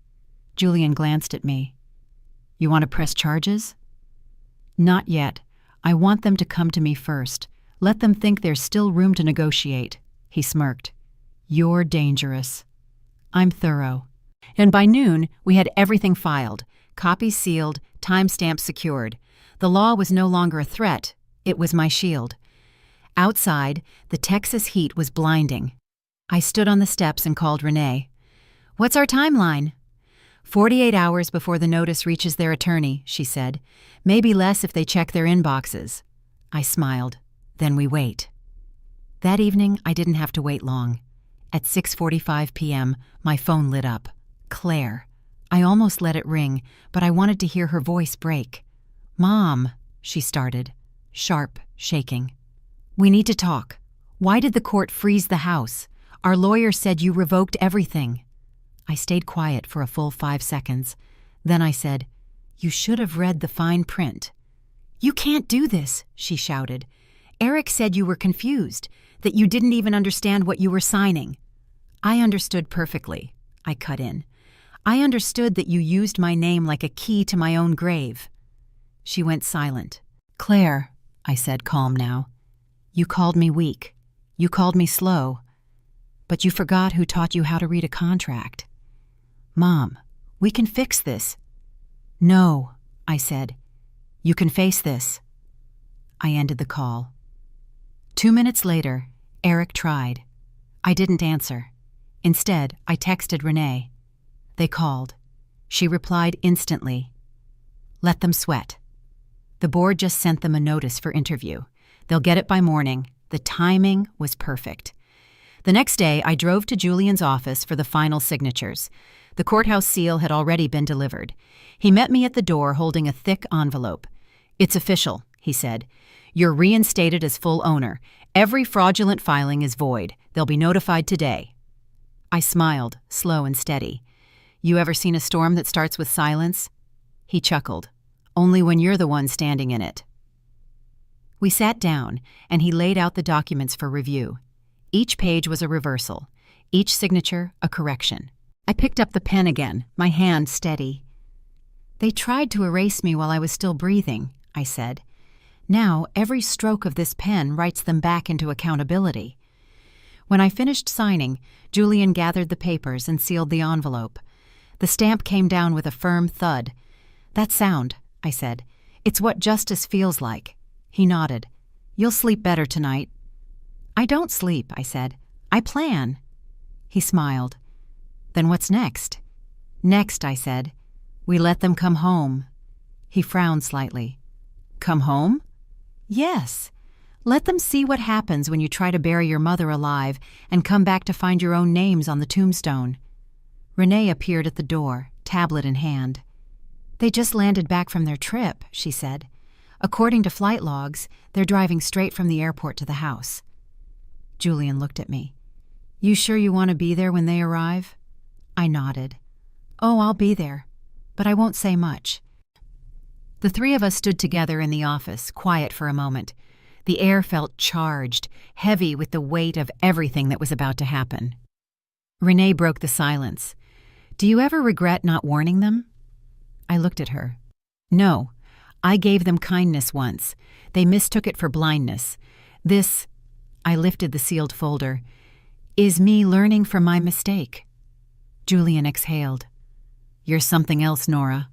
Julian glanced at me. You want to press charges? Not yet. I want them to come to me first. Let them think there's still room to negotiate. He smirked. You're dangerous. I'm thorough. And by noon, we had everything filed, copies sealed, timestamps secured. The law was no longer a threat. It was my shield. Outside, the Texas heat was blinding. I stood on the steps and called Renee. What's our timeline? 48 hours before the notice reaches their attorney, she said. Maybe less if they check their inboxes. I smiled. Then we wait. That evening, I didn't have to wait long. At 6:45 p.m., my phone lit up. Claire. I almost let it ring, but I wanted to hear her voice break. Mom, she started, sharp, shaking. We need to talk. Why did the court freeze the house? Our lawyer said you revoked everything. I stayed quiet for a full 5 seconds. Then I said, You should have read the fine print. You can't do this, she shouted. Eric said you were confused, that you didn't even understand what you were signing. I understood perfectly, I cut in. I understood that you used my name like a key to my own grave. She went silent. Claire, I said, calm now. You called me weak. You called me slow. But you forgot who taught you how to read a contract. Mom, we can fix this. No, I said. You can face this. I ended the call. 2 minutes later, Eric tried. I didn't answer. Instead, I texted Renee. They called. She replied instantly. Let them sweat. The board just sent them a notice for interview. They'll get it by morning. The timing was perfect. The next day, I drove to Julian's office for the final signatures. The courthouse seal had already been delivered. He met me at the door holding a thick envelope. It's official, he said. You're reinstated as full owner. Every fraudulent filing is void. They'll be notified today. I smiled, slow and steady. You ever seen a storm that starts with silence? He chuckled. Only when you're the one standing in it. We sat down, and he laid out the documents for review. Each page was a reversal, each signature a correction. I picked up the pen again, my hand steady. They tried to erase me while I was still breathing, I said. Now, every stroke of this pen writes them back into accountability. When I finished signing, Julian gathered the papers and sealed the envelope. The stamp came down with a firm thud. That sound, I said. It's what justice feels like. He nodded. You'll sleep better tonight. I don't sleep, I said. I plan. He smiled. Then what's next? Next, I said, we let them come home. He frowned slightly. Come home? Yes. Let them see what happens when you try to bury your mother alive and come back to find your own names on the tombstone. Renee appeared at the door, tablet in hand. They just landed back from their trip, she said. According to flight logs, they're driving straight from the airport to the house. Julian looked at me. You sure you want to be there when they arrive? I nodded. Oh, I'll be there, but I won't say much. The three of us stood together in the office, quiet for a moment. The air felt charged, heavy with the weight of everything that was about to happen. Renee broke the silence. Do you ever regret not warning them? I looked at her. No, I gave them kindness once. They mistook it for blindness. This, I lifted the sealed folder, is me learning from my mistake. Julian exhaled. You're something else, Nora.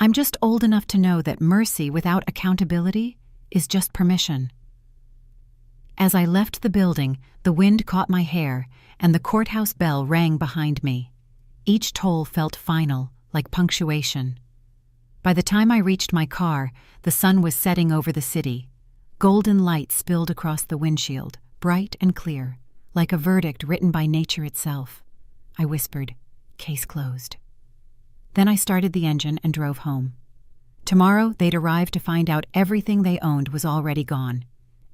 I'm just old enough to know that mercy without accountability is just permission. As I left the building, the wind caught my hair, and the courthouse bell rang behind me. Each toll felt final, like punctuation. By the time I reached my car, the sun was setting over the city. Golden light spilled across the windshield, bright and clear, like a verdict written by nature itself. I whispered, "Case closed." Then I started the engine and drove home. Tomorrow they'd arrive to find out everything they owned was already gone,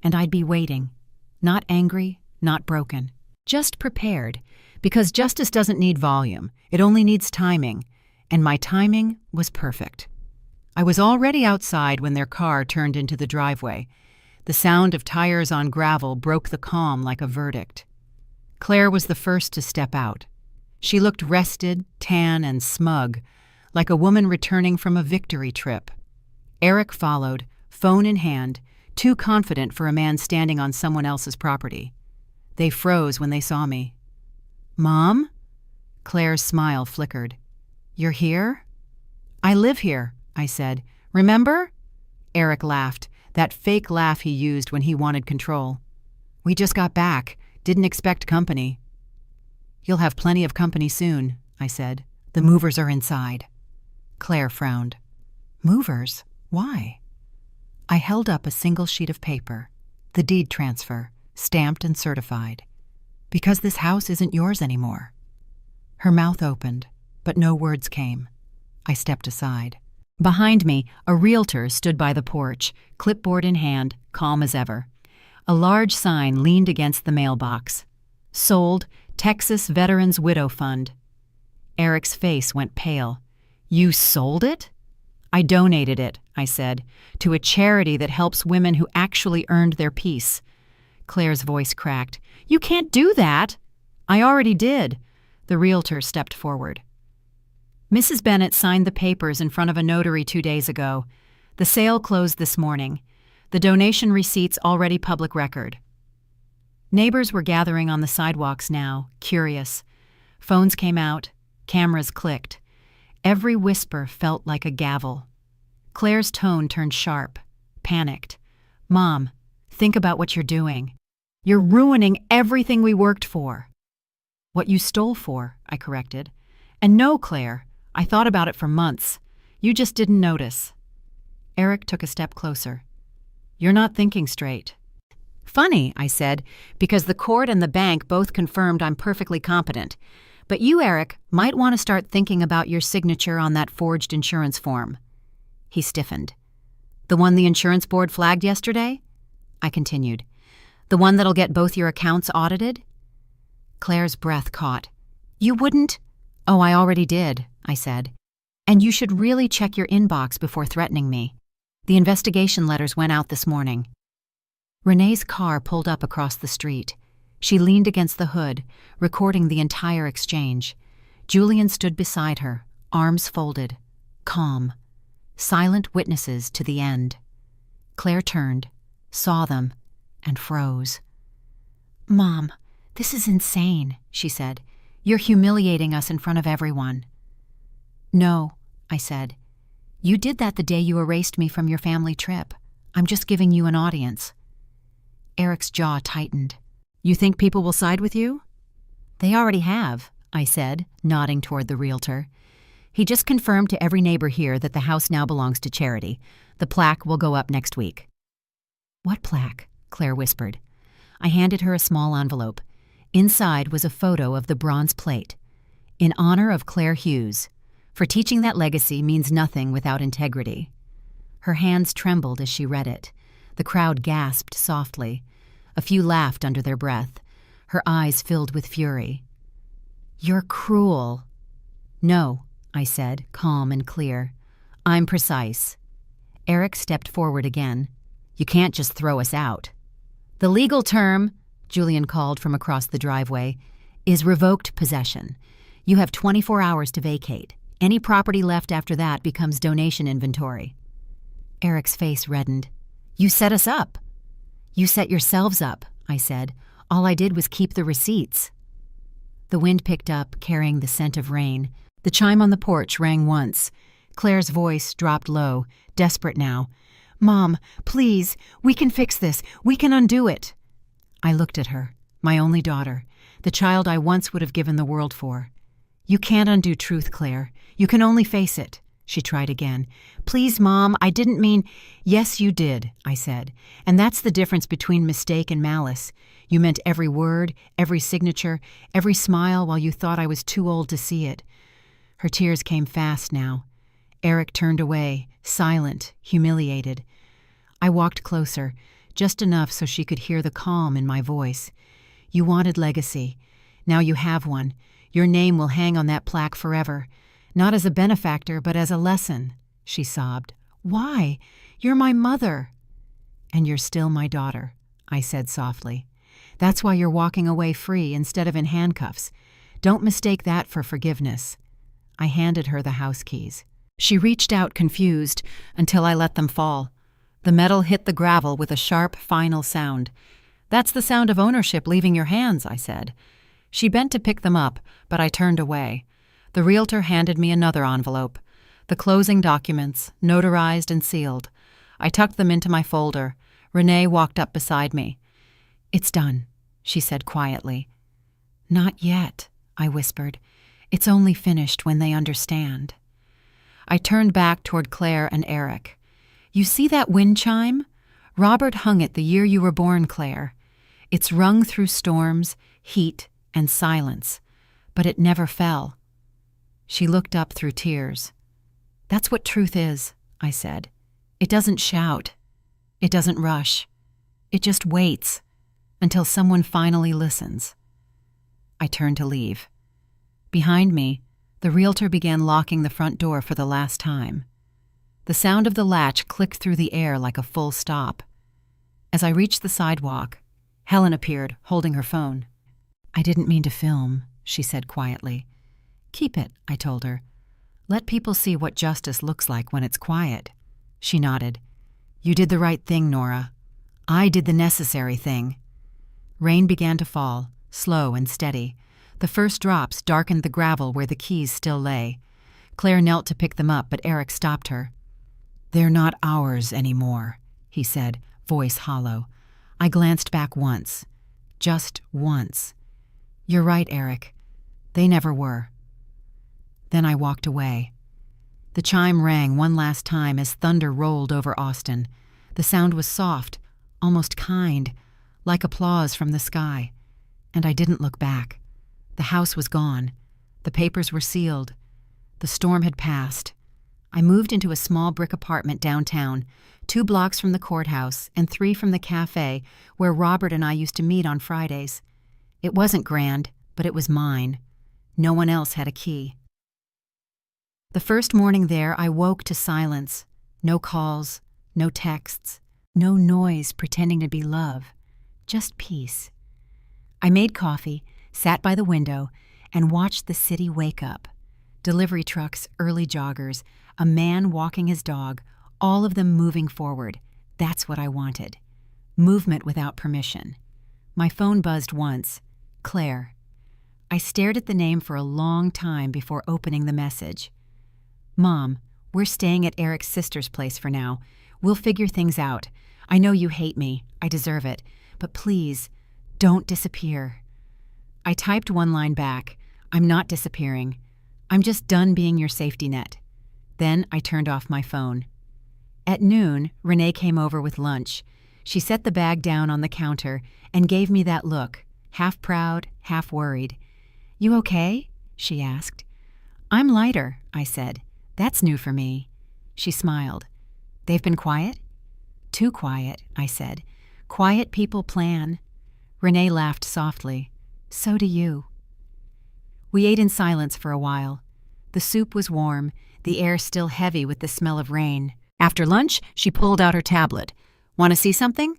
and I'd be waiting, not angry, not broken, just prepared, because justice doesn't need volume, it only needs timing, and my timing was perfect. I was already outside when their car turned into the driveway. The sound of tires on gravel broke the calm like a verdict. Claire was the first to step out. She looked rested, tan, and smug, like a woman returning from a victory trip. Eric followed, phone in hand, too confident for a man standing on someone else's property. They froze when they saw me. "Mom?" Claire's smile flickered. "You're here?" "I live here," I said. "Remember?" Eric laughed, that fake laugh he used when he wanted control. "We just got back. Didn't expect company." "You'll have plenty of company soon," I said. "The movers are inside." Claire frowned. "Movers? Why?" I held up a single sheet of paper, the deed transfer, stamped and certified. "Because this house isn't yours anymore." Her mouth opened, but no words came. I stepped aside. Behind me, a realtor stood by the porch, clipboard in hand, calm as ever. A large sign leaned against the mailbox. "Sold, Texas Veterans Widow Fund." Eric's face went pale. "You sold it?" "I donated it," I said, "to a charity that helps women who actually earned their peace." Claire's voice cracked. "You can't do that." "I already did." The realtor stepped forward. "Mrs. Bennett signed the papers in front of a notary 2 days ago. The sale closed this morning. The donation receipt's already public record." Neighbors were gathering on the sidewalks now, curious. Phones came out, cameras clicked. Every whisper felt like a gavel. Claire's tone turned sharp, panicked. "Mom, think about what you're doing. You're ruining everything we worked for." "What you stole for," I corrected. "And no, Claire, I thought about it for months. You just didn't notice." Eric took a step closer. "You're not thinking straight." "Funny," I said, "because the court and the bank both confirmed I'm perfectly competent. But you, Eric, might want to start thinking about your signature on that forged insurance form." He stiffened. "The one the insurance board flagged yesterday?" I continued. "The one that'll get both your accounts audited?" Claire's breath caught. "You wouldn't?" "Oh, I already did," I said. "And you should really check your inbox before threatening me. The investigation letters went out this morning." Renee's car pulled up across the street. She leaned against the hood, recording the entire exchange. Julian stood beside her, arms folded, calm, silent witnesses to the end. Claire turned, saw them, and froze. "Mom, this is insane," she said. "You're humiliating us in front of everyone." "No," I said. "You did that the day you erased me from your family trip. I'm just giving you an audience." Eric's jaw tightened. "You think people will side with you?" "They already have," I said, nodding toward the realtor. "He just confirmed to every neighbor here that the house now belongs to charity. The plaque will go up next week." "What plaque?" Claire whispered. I handed her a small envelope. Inside was a photo of the bronze plate. "In honor of Claire Hughes. For teaching that legacy means nothing without integrity." Her hands trembled as she read it. The crowd gasped softly. A few laughed under their breath. Her eyes filled with fury. "You're cruel." "No," I said, calm and clear. "I'm precise." Eric stepped forward again. "You can't just throw us out." "The legal term," Julian called from across the driveway, "is revoked possession. You have 24 hours to vacate. Any property left after that becomes donation inventory." Eric's face reddened. "You set us up." "You set yourselves up," I said. "All I did was keep the receipts." The wind picked up, carrying the scent of rain. The chime on the porch rang once. Claire's voice dropped low, desperate now. "Mom, please, we can fix this. We can undo it." I looked at her, my only daughter, the child I once would have given the world for. "You can't undo truth, Claire. You can only face it." She tried again. "Please, Mom, I didn't mean—" "Yes, you did," I said. "And that's the difference between mistake and malice. You meant every word, every signature, every smile while you thought I was too old to see it." Her tears came fast now. Eric turned away, silent, humiliated. I walked closer, just enough so she could hear the calm in my voice. "You wanted legacy. Now you have one. Your name will hang on that plaque forever. Not as a benefactor, but as a lesson," she sobbed. "Why? You're my mother." "And you're still my daughter," I said softly. "That's why you're walking away free instead of in handcuffs. Don't mistake that for forgiveness." I handed her the house keys. She reached out confused until I let them fall. The metal hit the gravel with a sharp, final sound. "That's the sound of ownership leaving your hands," I said. She bent to pick them up, but I turned away. The realtor handed me another envelope. The closing documents, notarized and sealed. I tucked them into my folder. Renee walked up beside me. "It's done," she said quietly. "Not yet," I whispered. "It's only finished when they understand." I turned back toward Claire and Eric. "You see that wind chime? Robert hung it the year you were born, Claire. It's rung through storms, heat, and silence, but it never fell." She looked up through tears. "That's what truth is," I said. "It doesn't shout. It doesn't rush. It just waits until someone finally listens." I turned to leave. Behind me, the realtor began locking the front door for the last time. The sound of the latch clicked through the air like a full stop. As I reached the sidewalk, Helen appeared, holding her phone. "I didn't mean to film," she said quietly. "Keep it," I told her. "Let people see what justice looks like when it's quiet." She nodded. "You did the right thing, Nora. I did the necessary thing." Rain began to fall, slow and steady. The first drops darkened the gravel where the keys still lay. Claire knelt to pick them up, but Eric stopped her. "They're not ours anymore," he said, voice hollow. I glanced back once. Just once. "You're right, Eric. They never were." Then I walked away. The chime rang one last time as thunder rolled over Austin. The sound was soft, almost kind, like applause from the sky. And I didn't look back. The house was gone. The papers were sealed. The storm had passed. I moved into a small brick apartment downtown, 2 blocks from the courthouse and 3 from the cafe where Robert and I used to meet on Fridays. It wasn't grand, but it was mine. No one else had a key. The first morning there, I woke to silence. No calls, no texts, no noise pretending to be love. Just peace. I made coffee, sat by the window, and watched the city wake up. Delivery trucks, early joggers, a man walking his dog, all of them moving forward. That's what I wanted. Movement without permission. My phone buzzed once. Claire. I stared at the name for a long time before opening the message. "Mom, we're staying at Eric's sister's place for now. We'll figure things out. I know you hate me. I deserve it. But please, don't disappear." I typed one line back. "I'm not disappearing. I'm just done being your safety net." Then I turned off my phone. At noon, Renee came over with lunch. She set the bag down on the counter and gave me that look, half proud, half worried. "You okay?" she asked. "I'm lighter," I said. "That's new for me." She smiled. "They've been quiet?" "Too quiet," I said. "Quiet people plan." Renee laughed softly. "So do you." We ate in silence for a while. The soup was warm, the air still heavy with the smell of rain. After lunch, she pulled out her tablet. "Want to see something?"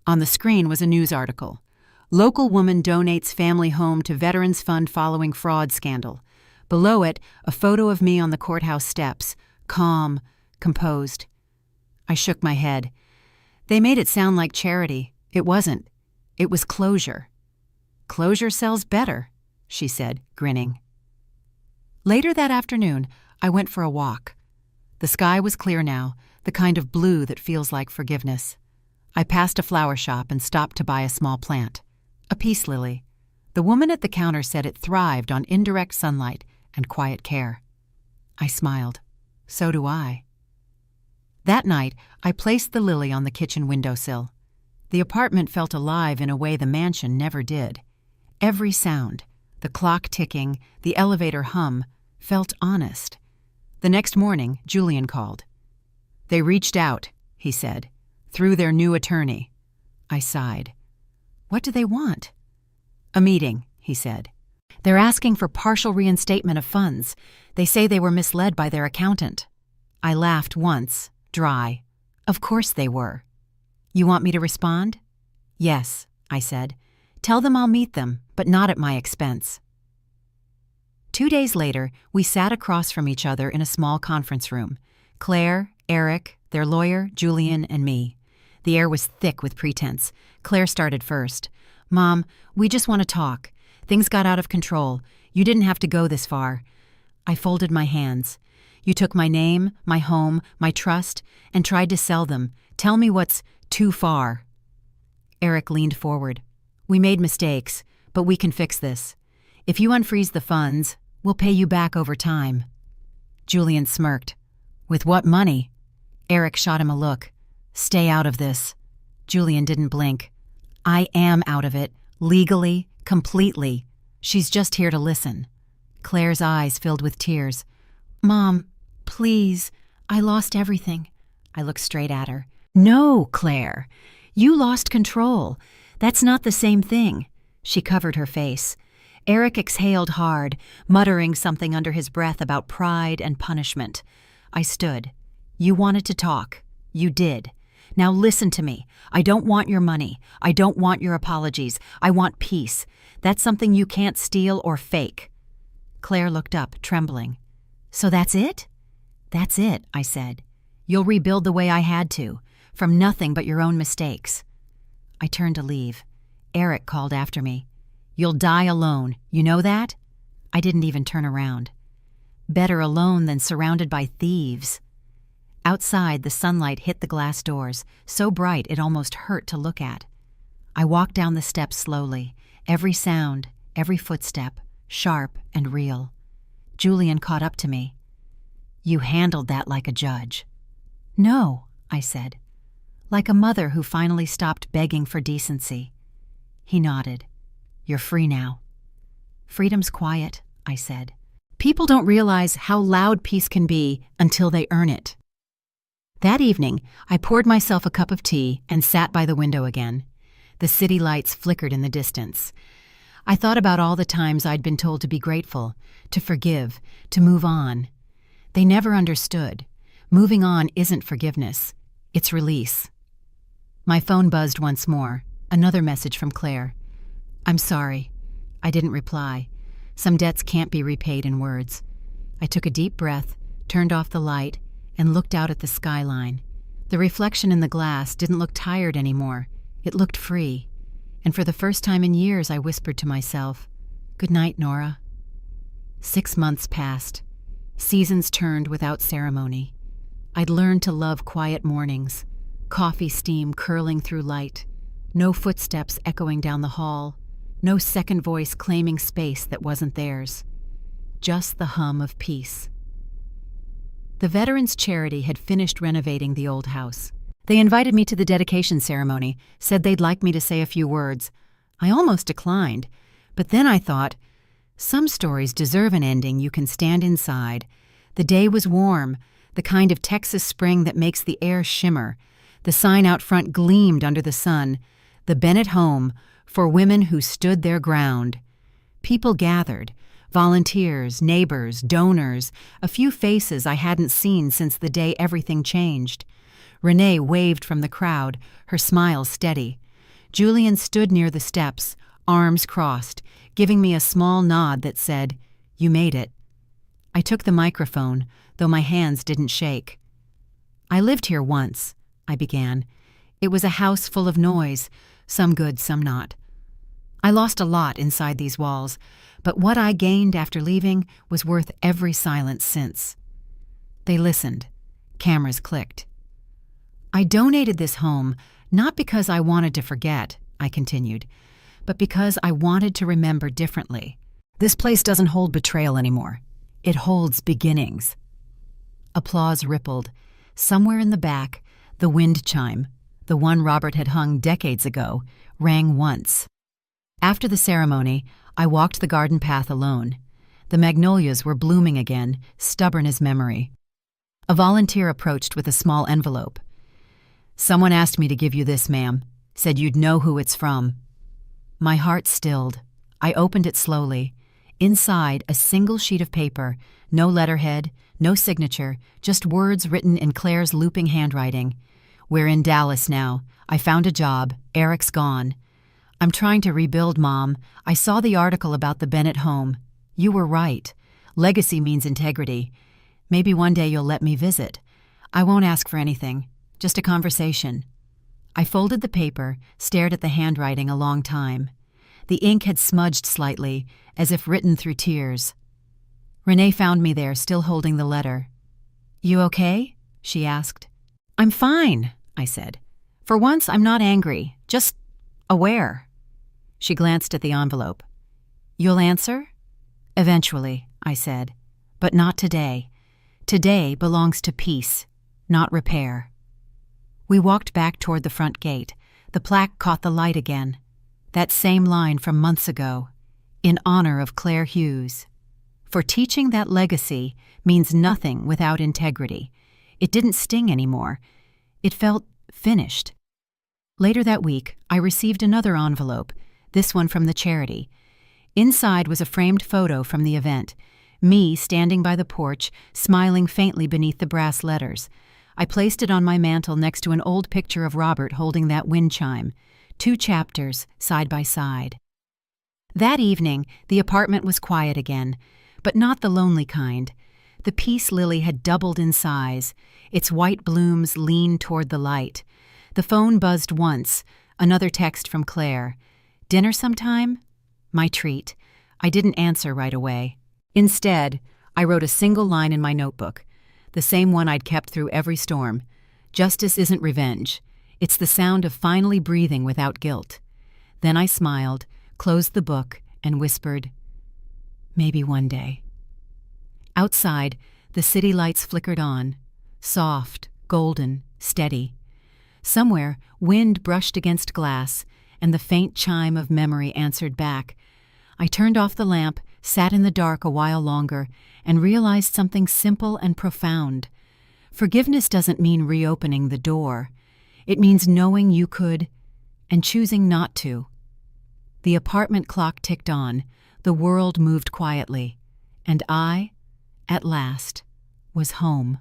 On the screen was a news article. "Local woman donates family home to Veterans Fund following fraud scandal." Below it, a photo of me on the courthouse steps, calm, composed. I shook my head. They made it sound like charity. It wasn't. It was closure. "Closure sells better," she said, grinning. Later that afternoon, I went for a walk. The sky was clear now, the kind of blue that feels like forgiveness. I passed a flower shop and stopped to buy a small plant, a peace lily. The woman at the counter said it thrived on indirect sunlight and quiet care. I smiled. So do I. That night, I placed the lily on the kitchen windowsill. The apartment felt alive in a way the mansion never did. Every sound, the clock ticking, the elevator hum, felt honest. The next morning, Julian called. "They reached out," he said, "through their new attorney." I sighed. "What do they want?" "A meeting," he said. "They're asking for partial reinstatement of funds. They say they were misled by their accountant." I laughed once, dry. Of course they were. "You want me to respond?" "Yes," I said. "Tell them I'll meet them, but not at my expense." 2 days later, we sat across from each other in a small conference room. Claire, Eric, their lawyer, Julian, and me. The air was thick with pretense. Claire started first. "Mom, we just want to talk. Things got out of control. You didn't have to go this far." I folded my hands. "You took my name, my home, my trust, and tried to sell them. Tell me what's too far." Eric leaned forward. "We made mistakes, but we can fix this. If you unfreeze the funds, we'll pay you back over time." Julian smirked. "With what money?" Eric shot him a look. "Stay out of this." Julian didn't blink. "I am out of it, legally, completely. She's just here to listen." Claire's eyes filled with tears. "Mom, please, I lost everything." I looked straight at her. "No, Claire, you lost control. That's not the same thing." She covered her face. Eric exhaled hard, muttering something under his breath about pride and punishment. I stood. "You wanted to talk. You did. Now listen to me. I don't want your money. I don't want your apologies. I want peace. That's something you can't steal or fake." Claire looked up, trembling. "So that's it?" "That's it," I said. "You'll rebuild the way I had to, from nothing but your own mistakes." I turned to leave. Eric called after me. "You'll die alone. You know that?" I didn't even turn around. Better alone than surrounded by thieves. Outside, the sunlight hit the glass doors, so bright it almost hurt to look at. I walked down the steps slowly, every sound, every footstep, sharp and real. Julian caught up to me. "You handled that like a judge." "No," I said. "Like a mother who finally stopped begging for decency." He nodded. "You're free now." "Freedom's quiet," I said. "People don't realize how loud peace can be until they earn it." That evening, I poured myself a cup of tea and sat by the window again. The city lights flickered in the distance. I thought about all the times I'd been told to be grateful, to forgive, to move on. They never understood. Moving on isn't forgiveness. It's release. My phone buzzed once more. Another message from Claire. "I'm sorry." I didn't reply. Some debts can't be repaid in words. I took a deep breath, turned off the light, and looked out at the skyline. The reflection in the glass didn't look tired anymore. It looked free. And for the first time in years, I whispered to myself, "Good night, Nora." 6 months passed. Seasons turned without ceremony. I'd learned to love quiet mornings, coffee steam curling through light, no footsteps echoing down the hall, no second voice claiming space that wasn't theirs. Just the hum of peace. The Veterans Charity had finished renovating the old house. They invited me to the dedication ceremony, said they'd like me to say a few words. I almost declined, but then I thought, some stories deserve an ending you can stand inside. The day was warm, the kind of Texas spring that makes the air shimmer. The sign out front gleamed under the sun, "The Bennett Home, for women who stood their ground." People gathered, volunteers, neighbors, donors, a few faces I hadn't seen since the day everything changed. Renee waved from the crowd, her smile steady. Julian stood near the steps, arms crossed, giving me a small nod that said, "You made it." I took the microphone, though my hands didn't shake. "I lived here once," I began. "It was a house full of noise, some good, some not. I lost a lot inside these walls, but what I gained after leaving was worth every silence since." They listened. Cameras clicked. I donated this home not because I wanted to forget, I continued, but because I wanted to remember differently. This place doesn't hold betrayal anymore. It holds beginnings. Applause rippled. Somewhere in the back, the wind chime, the one Robert had hung decades ago, rang once. After the ceremony, I walked the garden path alone. The magnolias were blooming again, stubborn as memory. A volunteer approached with a small envelope. "Someone asked me to give you this, ma'am. Said you'd know who it's from." My heart stilled. I opened it slowly. Inside, a single sheet of paper, no letterhead, no signature, just words written in Claire's looping handwriting. "We're in Dallas now. I found a job. Eric's gone. I'm trying to rebuild, Mom. I saw the article about the Bennett home. You were right. Legacy means integrity. Maybe one day you'll let me visit. I won't ask for anything. Just a conversation." I folded the paper, stared at the handwriting a long time. The ink had smudged slightly, as if written through tears. Renee found me there, still holding the letter. "You okay?" she asked. "I'm fine," I said. "For once, I'm not angry, just aware." She glanced at the envelope. "You'll answer?" "Eventually," I said. "But not today. Today belongs to peace, not repair." We walked back toward the front gate. The plaque caught the light again. That same line from months ago. "In honor of Claire Hughes." For teaching that legacy means nothing without integrity. It didn't sting anymore. It felt finished. Later that week, I received another envelope, this one from the charity. Inside was a framed photo from the event, me standing by the porch, smiling faintly beneath the brass letters. I placed it on my mantel next to an old picture of Robert holding that wind chime, 2 chapters side by side. That evening, the apartment was quiet again, but not the lonely kind. The peace lily had doubled in size. Its white blooms leaned toward the light. The phone buzzed once, another text from Claire. "Dinner sometime?" My treat. I didn't answer right away. Instead, I wrote a single line in my notebook, the same one I'd kept through every storm. "Justice isn't revenge. It's the sound of finally breathing without guilt." Then I smiled, closed the book, and whispered, "Maybe one day." Outside, the city lights flickered on, soft, golden, steady. Somewhere, wind brushed against glass, and the faint chime of memory answered back. I turned off the lamp, sat in the dark a while longer, and realized something simple and profound. Forgiveness doesn't mean reopening the door. It means knowing you could, and choosing not to. The apartment clock ticked on, the world moved quietly, and I, at last, was home.